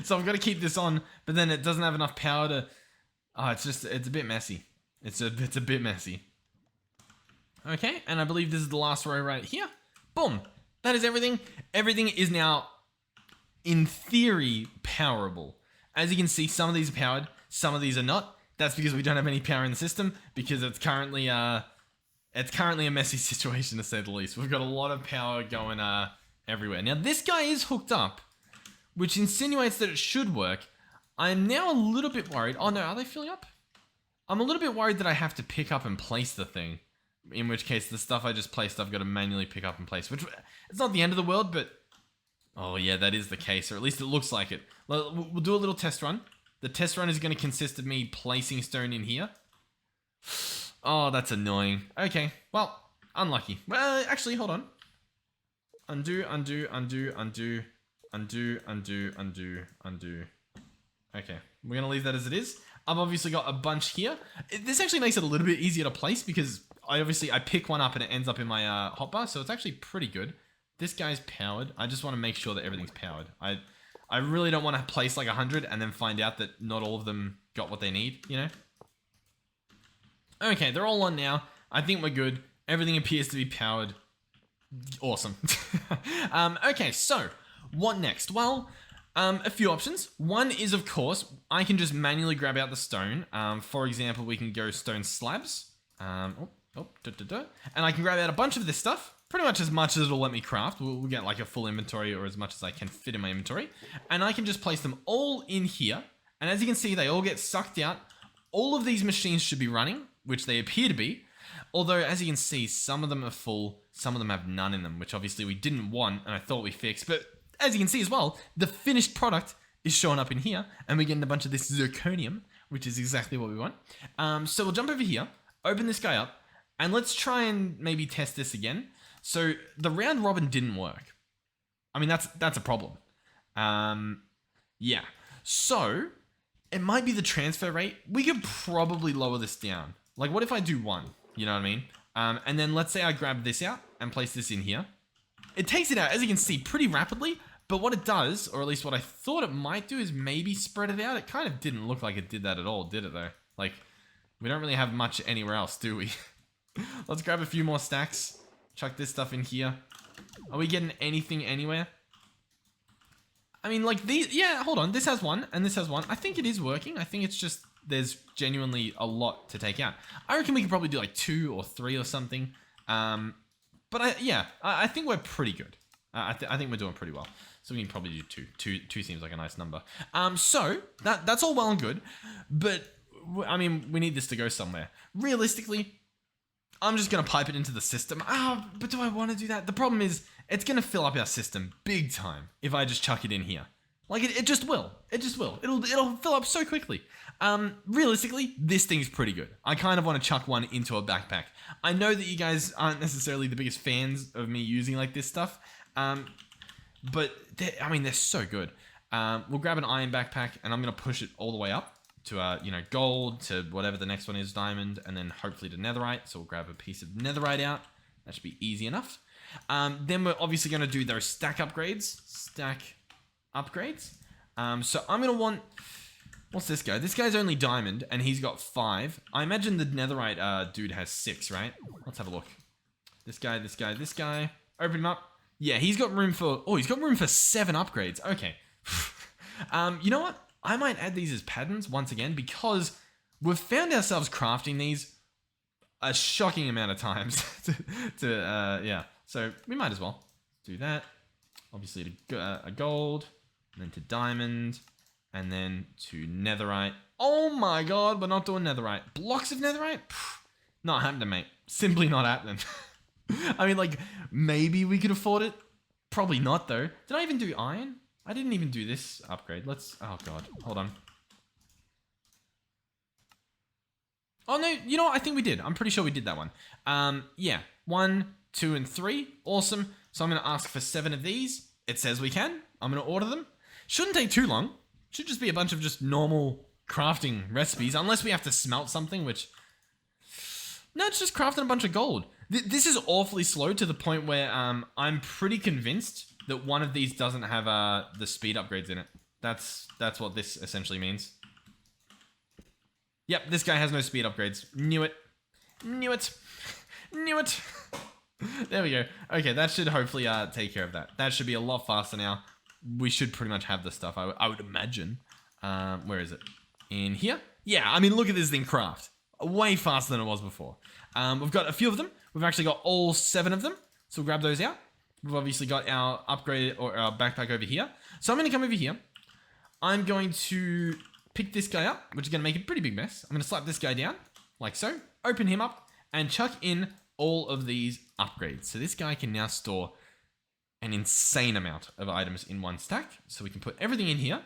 So I've got to keep this on, but then it doesn't have enough power to... Oh, it's a bit messy. It's a bit messy. Okay, and I believe this is the last row right here. Boom. That is everything. Everything is now, in theory, powerable. As you can see, some of these are powered, some of these are not. That's because we don't have any power in the system, because it's currently a messy situation, to say the least. We've got a lot of power going everywhere. Now, this guy is hooked up, which insinuates that it should work. I'm now a little bit worried. Oh no, are they filling up? I'm a little bit worried that I have to pick up and place the thing. In which case, the stuff I just placed, I've got to manually pick up and place. Which, it's not the end of the world, but... Oh yeah, that is the case, or at least it looks like it. We'll do a little test run. The test run is going to consist of me placing stone in here. Oh, that's annoying. Okay, well, unlucky. Well, actually, hold on. Undo, undo, undo, undo, undo, undo, undo, undo. Okay, we're going to leave that as it is. I've obviously got a bunch here. This actually makes it a little bit easier to place because I pick one up and it ends up in my hotbar, so it's actually pretty good. This guy's powered. I just want to make sure that everything's powered. I really don't want to place like 100 and then find out that not all of them got what they need, you know? Okay, they're all on now. I think we're good. Everything appears to be powered. Awesome. Okay, so what next? Well, a few options. One is, of course, I can just manually grab out the stone. For example, we can go stone slabs. And I can grab out a bunch of this stuff. Pretty much as it'll let me craft. We'll get like a full inventory or as much as I can fit in my inventory. And I can just place them all in here. And as you can see, they all get sucked out. All of these machines should be running, which they appear to be. Although, as you can see, some of them are full, some of them have none in them, which obviously we didn't want and I thought we fixed. But as you can see as well, the finished product is showing up in here and we're getting a bunch of this zirconium, which is exactly what we want. So we'll jump over here, open this guy up, and let's try and maybe test this again. So the round robin didn't work. I mean, that's a problem. Yeah. So it might be the transfer rate. We could probably lower this down. Like, what if I do 1? You know what I mean? And then let's say I grab this out and place this in here. It takes it out, as you can see, pretty rapidly. But what it does, or at least what I thought it might do, is maybe spread it out. It kind of didn't look like it did that at all, did it though? Like, we don't really have much anywhere else, do we? Let's grab a few more stacks. Chuck this stuff in here. Are we getting anything anywhere? I mean, like these... Yeah, hold on. This has 1 and this has 1. I think it is working. I think it's just there's genuinely a lot to take out. I reckon we could probably do like 2 or 3 or something. But I think we're pretty good. I think we're doing pretty well. So we can probably do 2. 2 seems like a nice number. So that's all well and good. But, I mean, we need this to go somewhere. Realistically... I'm just going to pipe it into the system. But do I want to do that? The problem is, it's going to fill up our system big time if I just chuck it in here. Like, it just will. It just will. It'll fill up so quickly. Realistically, this thing's pretty good. I kind of want to chuck one into a backpack. I know that you guys aren't necessarily the biggest fans of me using, like, this stuff. But, they're so good. We'll grab an iron backpack, and I'm going to push it all the way up. To, gold, to whatever the next one is, diamond, and then hopefully to netherite. So we'll grab a piece of netherite out. That should be easy enough. Then we're obviously going to do those stack upgrades. So I'm going to want... What's this guy? This guy's only diamond, and he's got 5. I imagine the netherite dude has 6, right? Let's have a look. This guy. Open him up. Yeah, he's got room for... Oh, he's got room for 7 upgrades. Okay. You know what? I might add these as patterns once again because we've found ourselves crafting these a shocking amount of times. So we might as well do that. Obviously to a gold, and then to diamond, and then to netherite. Oh my god, we're not doing netherite. Blocks of netherite? Not happening, mate. Simply not happening. I mean, like, maybe we could afford it. Probably not, though. Did I even do iron? I didn't even do this upgrade. Oh god, hold on. Oh no, you know what? I think we did. I'm pretty sure we did that one. Yeah, 1, 2, and 3. Awesome. So I'm going to ask for 7 of these. It says we can. I'm going to order them. Shouldn't take too long. Should just be a bunch of just normal crafting recipes, unless we have to smelt something, which... No, it's just crafting a bunch of gold. This is awfully slow to the point where I'm pretty convinced that one of these doesn't have the speed upgrades in it. That's what this essentially means. Yep, this guy has no speed upgrades. Knew it. Knew it. Knew it. There we go. Okay, that should hopefully take care of that. That should be a lot faster now. We should pretty much have the stuff, I would imagine. Where is it? In here? Yeah, I mean, look at this thing craft. Way faster than it was before. We've got a few of them. We've actually got all 7 of them. So we'll grab those out. We've obviously got our upgraded or our backpack over here. So I'm going to come over here. I'm going to pick this guy up, which is going to make a pretty big mess. I'm going to slap this guy down, like so. Open him up and chuck in all of these upgrades. So this guy can now store an insane amount of items in one stack. So we can put everything in here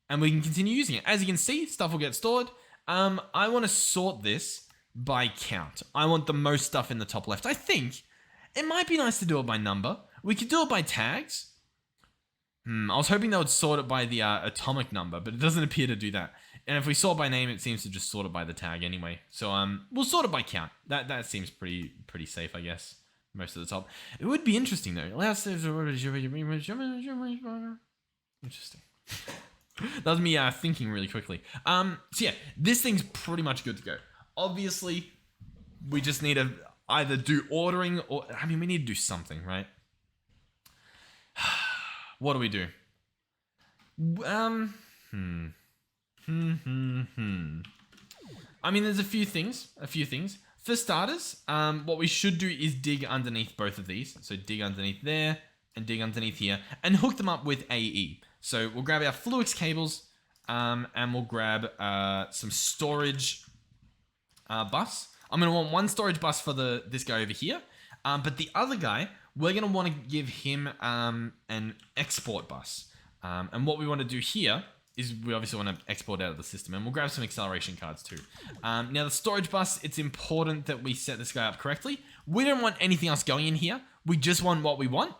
and we can continue using it. As you can see, stuff will get stored. I want to sort this by count. I want the most stuff in the top left. I think it might be nice to do it by number. We could do it by tags. I was hoping they would sort it by the atomic number, but it doesn't appear to do that. And if we sort by name, it seems to just sort it by the tag anyway. So we'll sort it by count. That seems pretty safe, I guess. Most of the top. It would be interesting though. Interesting. That was me thinking really quickly. So yeah, this thing's pretty much good to go. Obviously, we just need to either do ordering or I mean we need to do something, right? What do we do? I mean, there's a few things. For starters, what we should do is dig underneath both of these. So dig underneath there and dig underneath here and hook them up with AE. So we'll grab our Fluix cables and we'll grab some storage bus. I'm going to want one storage bus for this guy over here. But the other guy, we're going to want to give him an export bus. And what we want to do here is we obviously want to export out of the system. And we'll grab some acceleration cards too. Now the storage bus, it's important that we set this guy up correctly. We don't want anything else going in here. We just want what we want.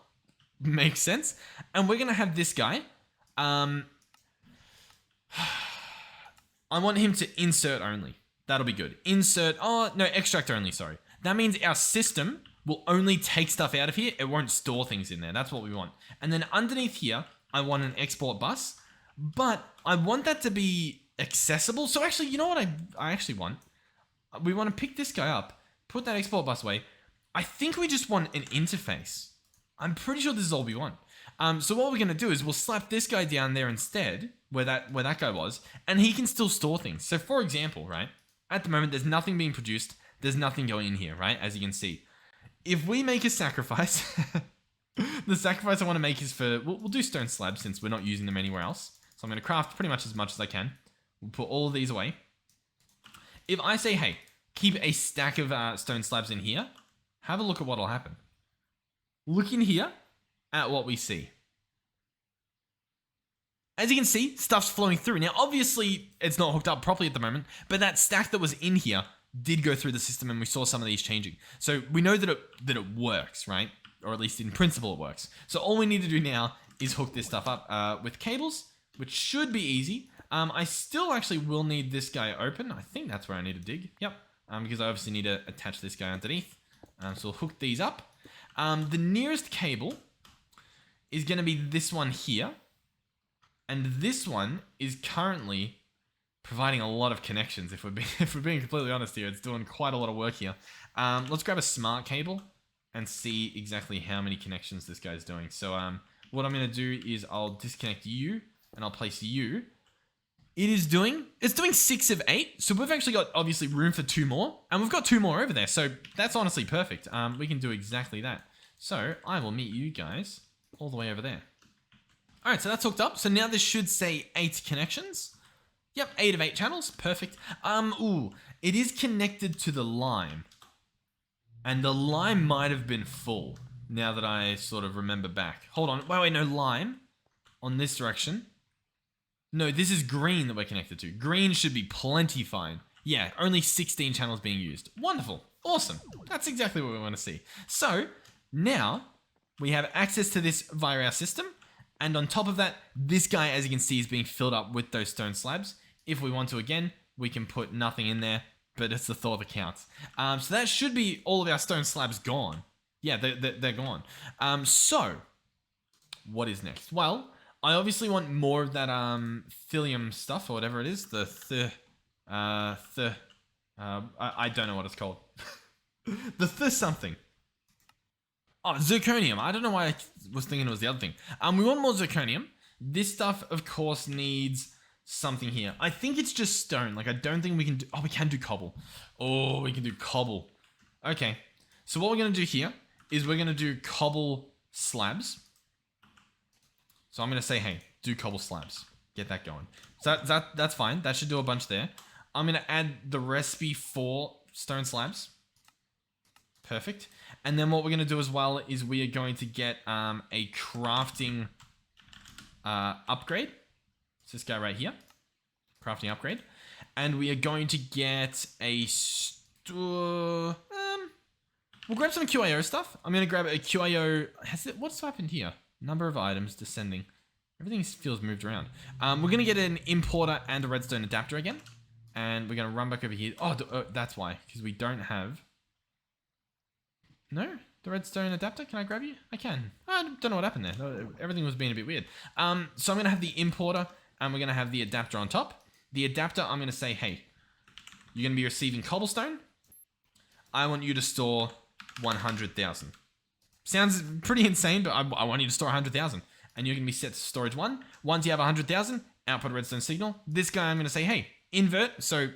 Makes sense. And we're going to have this guy. I want him to insert only. That'll be good. Insert. Oh, no, extract only, sorry. That means our system will only take stuff out of here. It won't store things in there. That's what we want. And then underneath here, I want an export bus. But I want that to be accessible. So actually, you know what I actually want? We want to pick this guy up, put that export bus away. I think we just want an interface. I'm pretty sure this is all we want. So what we're going to do is we'll slap this guy down there instead, where that guy was, and he can still store things. So for example, right, at the moment, there's nothing being produced. There's nothing going in here, right, as you can see. If we make a sacrifice, the sacrifice I want to make is for, we'll do stone slabs since we're not using them anywhere else. So I'm going to craft pretty much as much as I can. We'll put all of these away. If I say, hey, keep a stack of stone slabs in here, have a look at what will happen. Look in here at what we see. As you can see, stuff's flowing through. Now, obviously, it's not hooked up properly at the moment, but that stack that was in here did go through the system and we saw some of these changing. So we know that it works, right? Or at least in principle it works. So all we need to do now is hook this stuff up with cables, which should be easy. I still actually will need this guy open. I think that's where I need to dig. Yep. Because I obviously need to attach this guy underneath. So we'll hook these up. The nearest cable is going to be this one here. And this one is currently providing a lot of connections. If we're being completely honest here, it's doing quite a lot of work here. Let's grab a smart cable and see exactly how many connections this guy's doing. So what I'm going to do is I'll disconnect you and I'll place you. It's doing 6 of 8. So we've actually got obviously room for 2 more, and we've got 2 more over there. So that's honestly perfect. We can do exactly that. So I will meet you guys all the way over there. All right, so that's hooked up. So now this should say 8 connections. Yep, 8 of 8 channels. Perfect. It is connected to the lime. And the lime might have been full, now that I sort of remember back. Hold on. Wait, no, lime on this direction. No, this is green that we're connected to. Green should be plenty fine. Yeah, only 16 channels being used. Wonderful. Awesome. That's exactly what we want to see. So, now, we have access to this via our system. And on top of that, this guy, as you can see, is being filled up with those stone slabs. If we want to, again, we can put nothing in there, but it's the thought that counts. So that should be all of our stone slabs gone. Yeah, they're gone. So, what is next? Well, I obviously want more of that thulium stuff, or whatever it is. I don't know what it's called. the something. Oh, zirconium. I don't know why I was thinking it was the other thing. We want more zirconium. This stuff, of course, needs something here. I think it's just stone. Like, I don't think we can do... Oh, we can do cobble. Oh, we can do cobble. Okay. So what we're going to do here is we're going to do cobble slabs. So I'm going to say, hey, do cobble slabs. Get that going. So that's fine. That should do a bunch there. I'm going to add the recipe for stone slabs. Perfect. And then what we're going to do as well is we are going to get a crafting upgrade. It's this guy right here. Crafting upgrade. And we are going to get a... we'll grab some QIO stuff. I'm going to grab a QIO... What's happened here? Number of items descending. Everything feels moved around. We're going to get an importer and a redstone adapter again. And we're going to run back over here. Oh, that's why. Because we don't have... No? The redstone adapter? Can I grab you? I can. I don't know what happened there. Everything was being a bit weird. So I'm going to have the importer and we're going to have the adapter on top. The adapter, I'm going to say, hey, you're going to be receiving cobblestone. I want you to store 100,000. Sounds pretty insane, but I want you to store 100,000. And you're going to be set to storage 1. Once you have 100,000, output a redstone signal. This guy, I'm going to say, hey, invert. So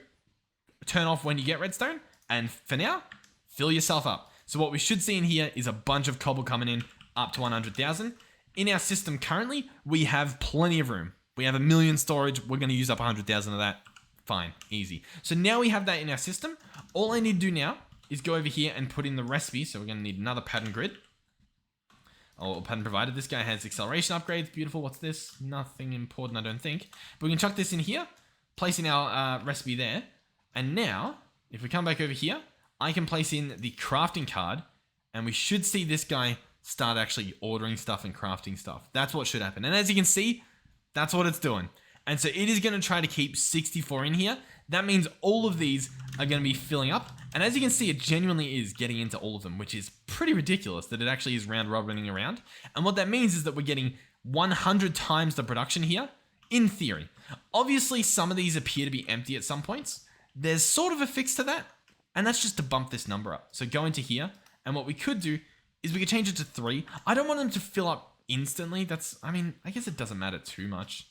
turn off when you get redstone. And for now, fill yourself up. So what we should see in here is a bunch of cobble coming in up to 100,000. In our system currently, we have plenty of room. We have 1 million storage. We're going to use up 100,000 of that. Fine, easy. So now we have that in our system. All I need to do now is go over here and put in the recipe. So we're going to need another pattern grid. Oh, pattern provided. This guy has acceleration upgrades. Beautiful. What's this? Nothing important, I don't think. But we can chuck this in here, place in our recipe there. And now, if we come back over here, I can place in the crafting card, and we should see this guy start actually ordering stuff and crafting stuff. That's what should happen. And as you can see, that's what it's doing. And so it is going to try to keep 64 in here. That means all of these are going to be filling up. And as you can see, it genuinely is getting into all of them, which is pretty ridiculous that it actually is round robining around. And what that means is that we're getting 100 times the production here, in theory. Obviously, some of these appear to be empty at some points. There's sort of a fix to that. And that's just to bump this number up. So go into here, and what we could do is we could change it to 3. I don't want them to fill up instantly. I guess it doesn't matter too much.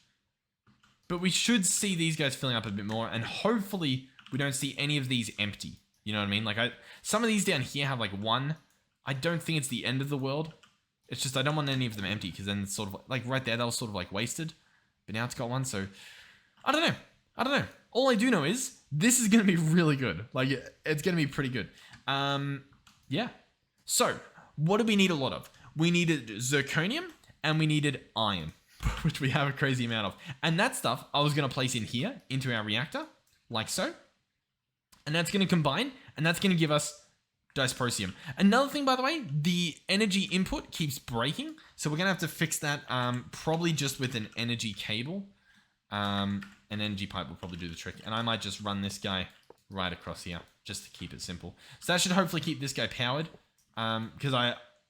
But we should see these guys filling up a bit more, and hopefully we don't see any of these empty. You know what I mean? Like, some of these down here have like 1. I don't think it's the end of the world. It's just I don't want any of them empty, because then it's sort of like right there, that was sort of like wasted. But now it's got 1, so I don't know. All I do know is this is going to be really good. Like, it's going to be pretty good. Yeah. So, what do we need a lot of? We needed zirconium and we needed iron, which we have a crazy amount of. And that stuff I was going to place in here into our reactor, like so. And that's going to combine, and that's going to give us dysprosium. Another thing, by the way, the energy input keeps breaking. So we're going to have to fix that probably just with an energy cable. An energy pipe will probably do the trick. And I might just run this guy right across here just to keep it simple. So that should hopefully keep this guy powered. Because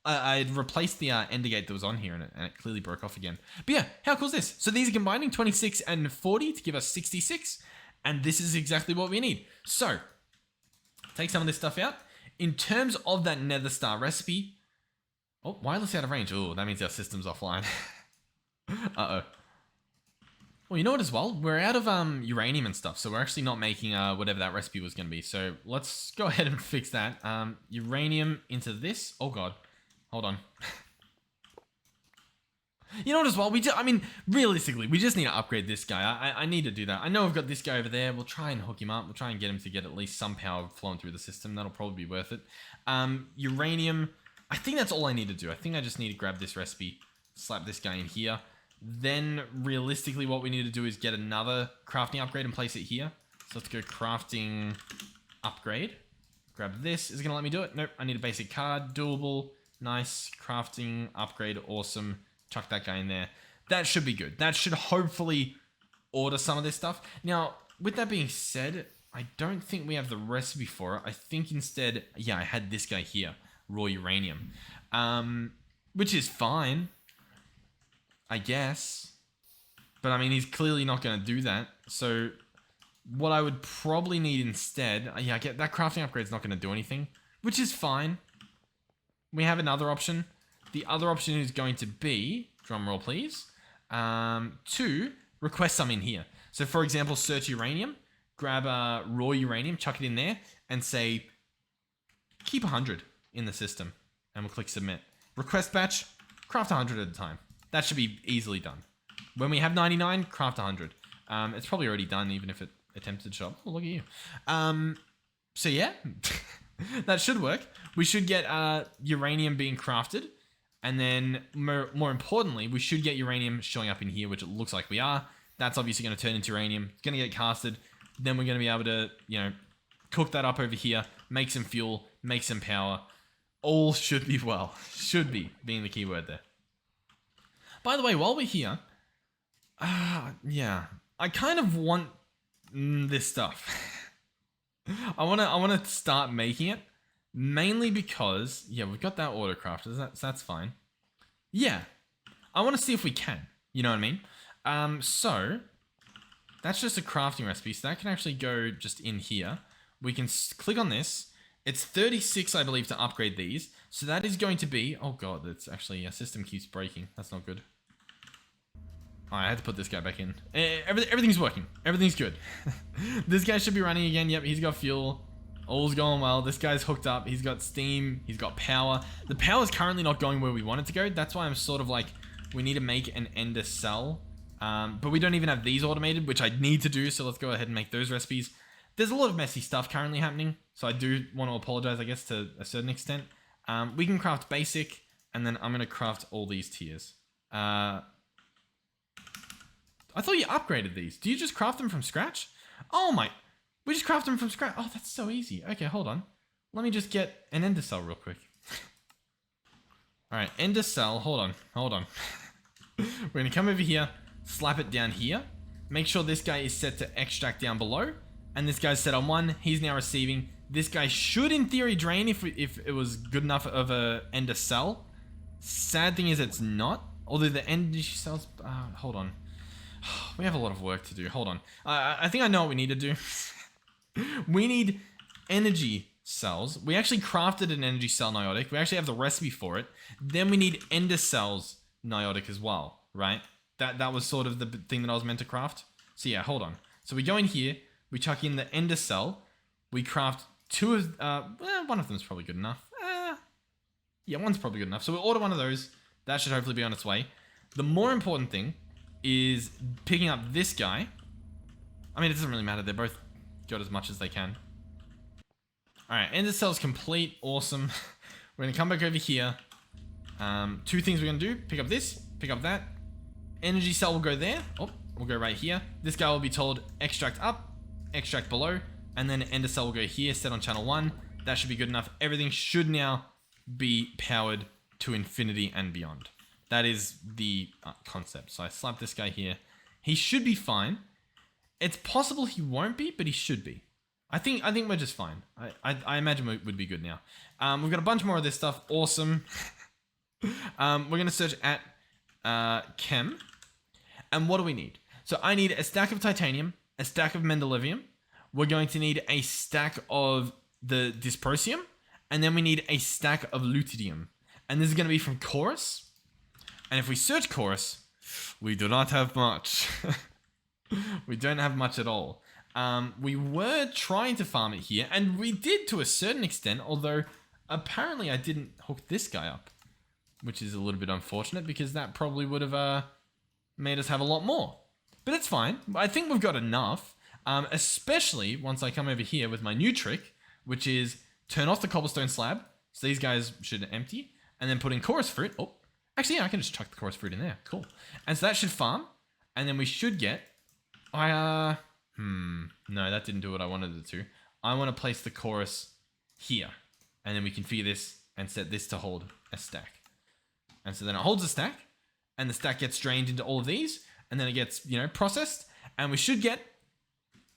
I replaced the ender gate that was on here and it clearly broke off again. But yeah, how cool is this? So these are combining 26 and 40 to give us 66. And this is exactly what we need. So, take some of this stuff out. In terms of that nether star recipe... Oh, wireless out of range. Oh, that means our system's offline. Uh-oh. Well, you know what as well? We're out of uranium and stuff, so we're actually not making whatever that recipe was going to be. So let's go ahead and fix that. Uranium into this. Oh, God. Hold on. You know what as well? Realistically, we just need to upgrade this guy. I need to do that. I know I've got this guy over there. We'll try and hook him up. We'll try and get him to get at least some power flowing through the system. That'll probably be worth it. Uranium. I think that's all I need to do. I think I just need to grab this recipe, slap this guy in here. Then, realistically, what we need to do is get another crafting upgrade and place it here. So let's go crafting upgrade. Grab this. Is it going to let me do it? Nope. I need a basic card. Doable. Nice. Crafting upgrade. Awesome. Chuck that guy in there. That should be good. That should hopefully order some of this stuff. Now, with that being said, I don't think we have the recipe for it. I think instead, yeah, I had this guy here. Raw uranium. Which is fine, I guess. But I mean, he's clearly not going to do that. So what I would probably need instead, yeah, get that crafting upgrade's not going to do anything, which is fine. We have another option. The other option is going to be, drum roll please, to request some in here. So for example, search uranium, grab a raw uranium, chuck it in there, and say, keep 100 in the system, and we'll click submit. Request batch, craft 100 at a time. That should be easily done. When we have 99, craft 100. It's probably already done, even if it attempted to show up. Oh, look at you. So yeah, that should work. We should get uranium being crafted. And then more importantly, we should get uranium showing up in here, which it looks like we are. That's obviously going to turn into uranium. It's going to get casted. Then we're going to be able to, you know, cook that up over here, make some fuel, make some power. All should be well. Should be being the key word there. By the way, while we're here, yeah, I kind of want this stuff. I want to start making it, mainly because, yeah, we've got that autocraft, that's fine. Yeah, I want to see if we can, you know what I mean? So that's just a crafting recipe, so that can actually go just in here. We can click on this. It's 36, I believe, to upgrade these. So that is going to be, oh god, that's actually, a system keeps breaking. That's not good. Alright, I had to put this guy back in. Everything's working. Everything's good. This guy should be running again. Yep, he's got fuel. All's going well. This guy's hooked up. He's got steam. He's got power. The power's currently not going where we want it to go. That's why I'm sort of like, we need to make an ender cell. But we don't even have these automated, which I need to do. So let's go ahead and make those recipes. There's a lot of messy stuff currently happening. So I do want to apologize, I guess, to a certain extent. We can craft basic, and then I'm going to craft all these tiers. I thought you upgraded these. Do you just craft them from scratch? Oh my, we just craft them from scratch. Oh, that's so easy. Okay, hold on. Let me just get an ender cell real quick. All right, ender cell, hold on. We're gonna come over here, slap it down here. Make sure this guy is set to extract down below. And this guy's set on 1, he's now receiving. This guy should in theory drain if it was good enough of a ender cell. Sad thing is it's not. Although the energy cells, hold on. We have a lot of work to do. Hold on. I think I know what we need to do. We need energy cells. We actually crafted an energy cell niotic. We actually have the recipe for it. Then we need ender cells niotic as well, right? That was sort of the thing that I was meant to craft. So yeah, hold on. So we go in here. We chuck in the ender cell. We craft 2 of... one of them is probably good enough. Yeah, one's probably good enough. So we'll order one of those. That should hopefully be on its way. The more important thing is picking up this guy. I mean, it doesn't really matter. They're both got as much as they can. Alright, ender cell's complete. Awesome. We're going to come back over here. 2 things we're going to do. Pick up this. Pick up that. Energy cell will go there. Oh, we'll go right here. This guy will be told extract up, extract below. And then ender cell will go here, set on channel 1. That should be good enough. Everything should now be powered to infinity and beyond. That is the concept. So I slap this guy here. He should be fine. It's possible he won't be, but he should be. I think we're just fine. I imagine we would be good now. We've got a bunch more of this stuff. Awesome. We're going to search at chem. And what do we need? So I need a stack of titanium, a stack of mendelevium. We're going to need a stack of the dysprosium. And then we need a stack of lucidium. And this is going to be from Chorus. And if we search Chorus, we do not have much. We don't have much at all. We were trying to farm it here, and we did to a certain extent, although apparently I didn't hook this guy up, which is a little bit unfortunate because that probably would have made us have a lot more. But it's fine. I think we've got enough, especially once I come over here with my new trick, which is turn off the cobblestone slab, so these guys should empty, and then put in chorus fruit. Oh. Actually, yeah, I can just chuck the chorus fruit in there. Cool. And so that should farm. And then we should get... No, that didn't do what I wanted it to. I want to place the chorus here. And then we configure this and set this to hold a stack. And so then it holds a stack. And the stack gets drained into all of these. And then it gets, you know, processed. And we should get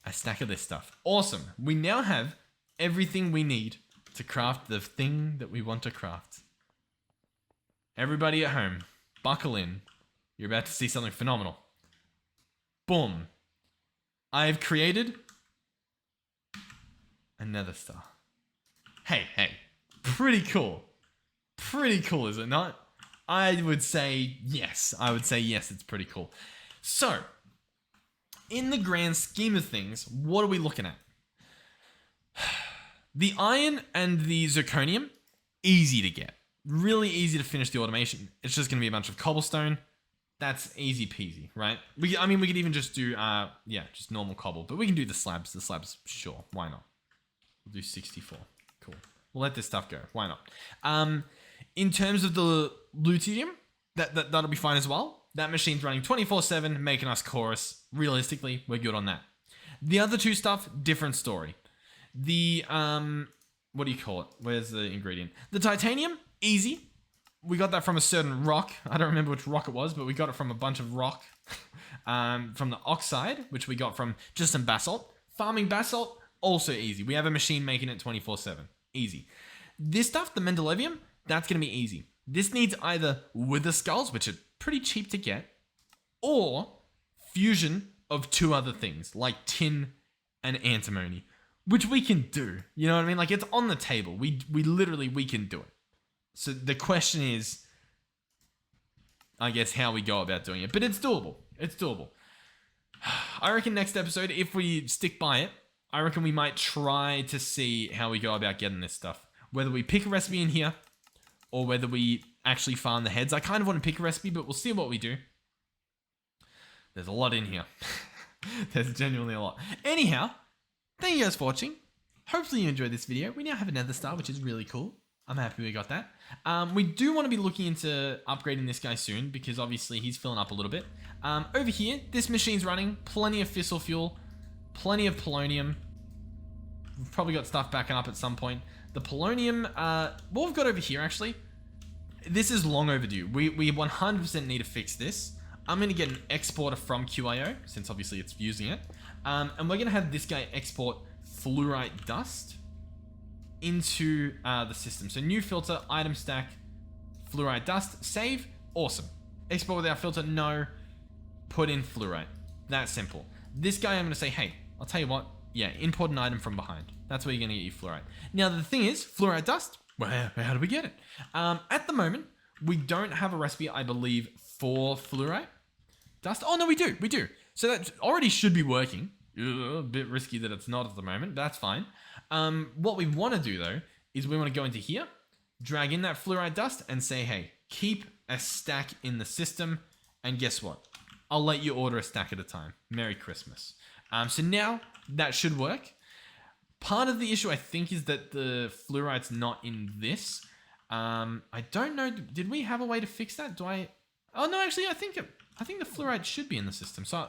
a stack of this stuff. Awesome. We now have everything we need to craft the thing that we want to craft. Everybody at home, buckle in. You're about to see something phenomenal. Boom. I have created a nether star. Hey, pretty cool. Pretty cool, is it not? I would say yes. I would say yes, it's pretty cool. So, in the grand scheme of things, what are we looking at? The iron and the zirconium, easy to get. Really easy to finish the automation. It's just going to be a bunch of cobblestone. That's easy peasy, right? We could even just do, just normal cobble. But we can do the slabs. The slabs, sure. Why not? We'll do 64. Cool. We'll let this stuff go. Why not? In terms of the Rubidium, that'll be fine as well. That machine's running 24/7, making us chorus. Realistically, we're good on that. The other two stuff, different story. The, what do you call it? Where's the ingredient? The titanium, easy. We got that from a certain rock. I don't remember which rock it was, but we got it from a bunch of rock. From the oxide, which we got from just some basalt. Farming basalt, also easy. We have a machine making it 24/7. Easy. This stuff, the mendelevium, that's going to be easy. This needs either wither skulls, which are pretty cheap to get, or fusion of two other things, like tin and antimony, which we can do. You know what I mean? Like, it's on the table. We can do it. So the question is, I guess, how we go about doing it. But it's doable. It's doable. I reckon next episode, if we stick by it, I reckon we might try to see how we go about getting this stuff. Whether we pick a recipe in here, or whether we actually farm the heads. I kind of want to pick a recipe, but we'll see what we do. There's a lot in here. There's genuinely a lot. Anyhow, thank you guys for watching. Hopefully you enjoyed this video. We now have a nether star, which is really cool. I'm happy we got that. We do want to be looking into upgrading this guy soon, because obviously he's filling up a little bit. Over here, this machine's running. Plenty of fissile fuel. Plenty of polonium. We've probably got stuff backing up at some point. The polonium, what we've got over here, actually, this is long overdue. We 100% need to fix this. I'm going to get an exporter from QIO, since obviously it's using it. And we're going to have this guy export fluorite dust into the system. So new filter, item stack, fluorite dust, save, awesome. Export without filter, no. Put in fluorite. That simple. This guy, I'm going to say, hey, I'll tell you what, yeah, import an item from behind. That's where you're going to get your fluorite. Now, the thing is, fluorite dust, well, how do we get it? At the moment, we don't have a recipe, I believe, for fluorite dust. Oh, no, we do. So that already should be working. A bit risky that it's not at the moment, but that's fine. What we want to do, though, is we want to go into here, drag in that fluorite dust, and say, hey, keep a stack in the system, and guess what? I'll let you order a stack at a time. Merry Christmas. So now, that should work. Part of the issue, I think, is that the fluorite's not in this. I don't know. Did we have a way to fix that? Oh, no, actually, I think the fluorite should be in the system. So,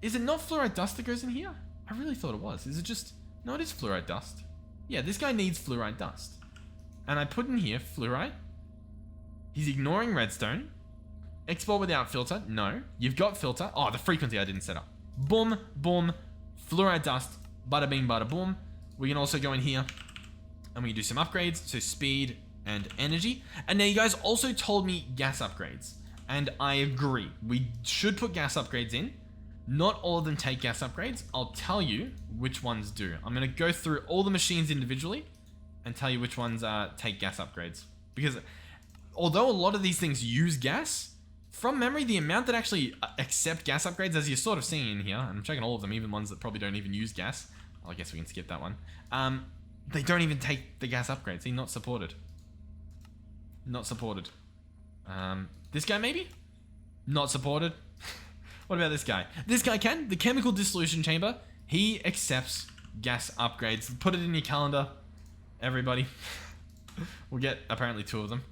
is it not fluorite dust that goes in here? I really thought it was. Is it just... No, it is fluorite dust. Yeah, this guy needs fluorite dust. And I put in here fluorite. He's ignoring redstone. Export without filter. No. You've got filter. Oh, the frequency I didn't set up. Boom, boom. Fluorite dust. Bada bing, bada boom. We can also go in here and we can do some upgrades. So speed and energy. And now you guys also told me gas upgrades. And I agree. We should put gas upgrades in. Not all of them take gas upgrades. I'll tell you which ones do. I'm going to go through all the machines individually and tell you which ones take gas upgrades. Because although a lot of these things use gas, from memory, the amount that actually accept gas upgrades, as you're sort of seeing in here, and I'm checking all of them, even ones that probably don't even use gas. I guess we can skip that one. They don't even take the gas upgrades. They're not supported. Not supported. This guy maybe? Not supported. What about this guy? This guy can. The chemical dissolution chamber. He accepts gas upgrades. Put it in your calendar, everybody. We'll get apparently 2 of them.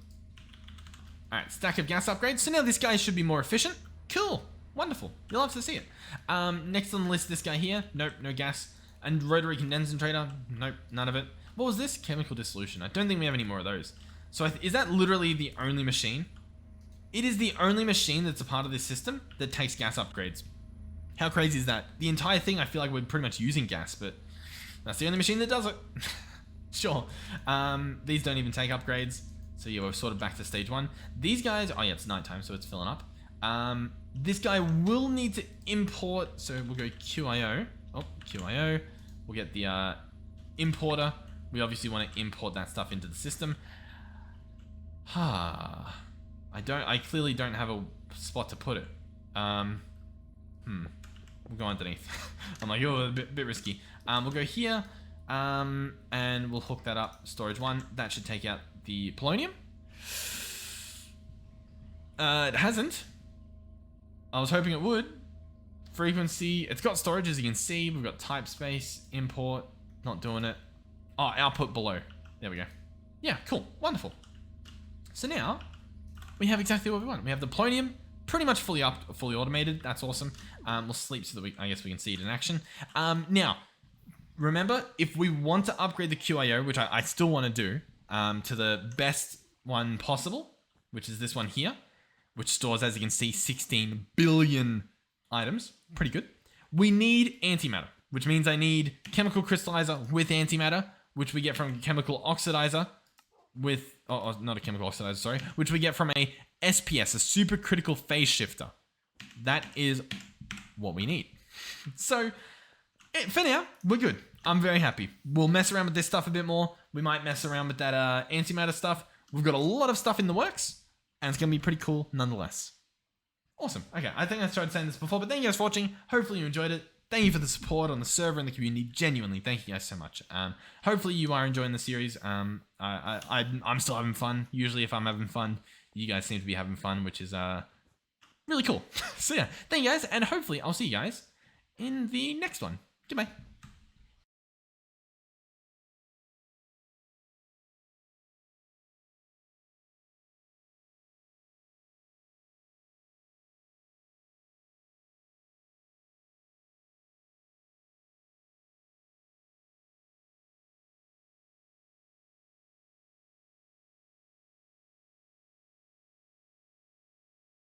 Alright, stack of gas upgrades. So now this guy should be more efficient. Cool. Wonderful. You'll love to see it. Next on the list, this guy here. Nope, no gas. And rotary condensator. Nope, none of it. What was this? Chemical dissolution. I don't think we have any more of those. So is that literally the only machine? It is the only machine that's a part of this system that takes gas upgrades. How crazy is that? The entire thing, I feel like we're pretty much using gas, but that's the only machine that does it. Sure. These don't even take upgrades. So yeah, we're sort of back to stage 1. These guys, oh yeah, it's nighttime, so it's filling up. This guy will need to import, so we'll go QIO. Oh, QIO. We'll get the importer. We obviously want to import that stuff into the system. I clearly don't have a spot to put it. We'll go underneath. I'm like, oh, a bit risky. We'll go here, and we'll hook that up. Storage 1. That should take out the polonium. It hasn't. I was hoping it would. Frequency. It's got storage, as you can see. We've got type space, import. Not doing it. Oh, output below. There we go. Yeah, cool. Wonderful. So now, we have exactly what we want. We have the polonium pretty much fully automated. That's awesome. We'll sleep so that I guess we can see it in action. Now, remember, if we want to upgrade the QIO, which I still want to do, to the best one possible, which is this one here, which stores, as you can see, 16 billion items. Pretty good. We need antimatter, which means I need chemical crystallizer with antimatter, which we get from chemical oxidizer with, not a chemical oxidizer, sorry, which we get from a SPS, a supercritical phase shifter. That is what we need. So, for now, we're good. I'm very happy. We'll mess around with this stuff a bit more. We might mess around with that antimatter stuff. We've got a lot of stuff in the works, and it's going to be pretty cool nonetheless. Awesome. Okay, I think I tried saying this before, but thank you guys for watching. Hopefully you enjoyed it. Thank you for the support on the server and the community. Genuinely, thank you guys so much. Hopefully you are enjoying the series. I'm still having fun. Usually if I'm having fun, you guys seem to be having fun, which is really cool. So yeah, thank you guys, and hopefully I'll see you guys in the next one. Goodbye.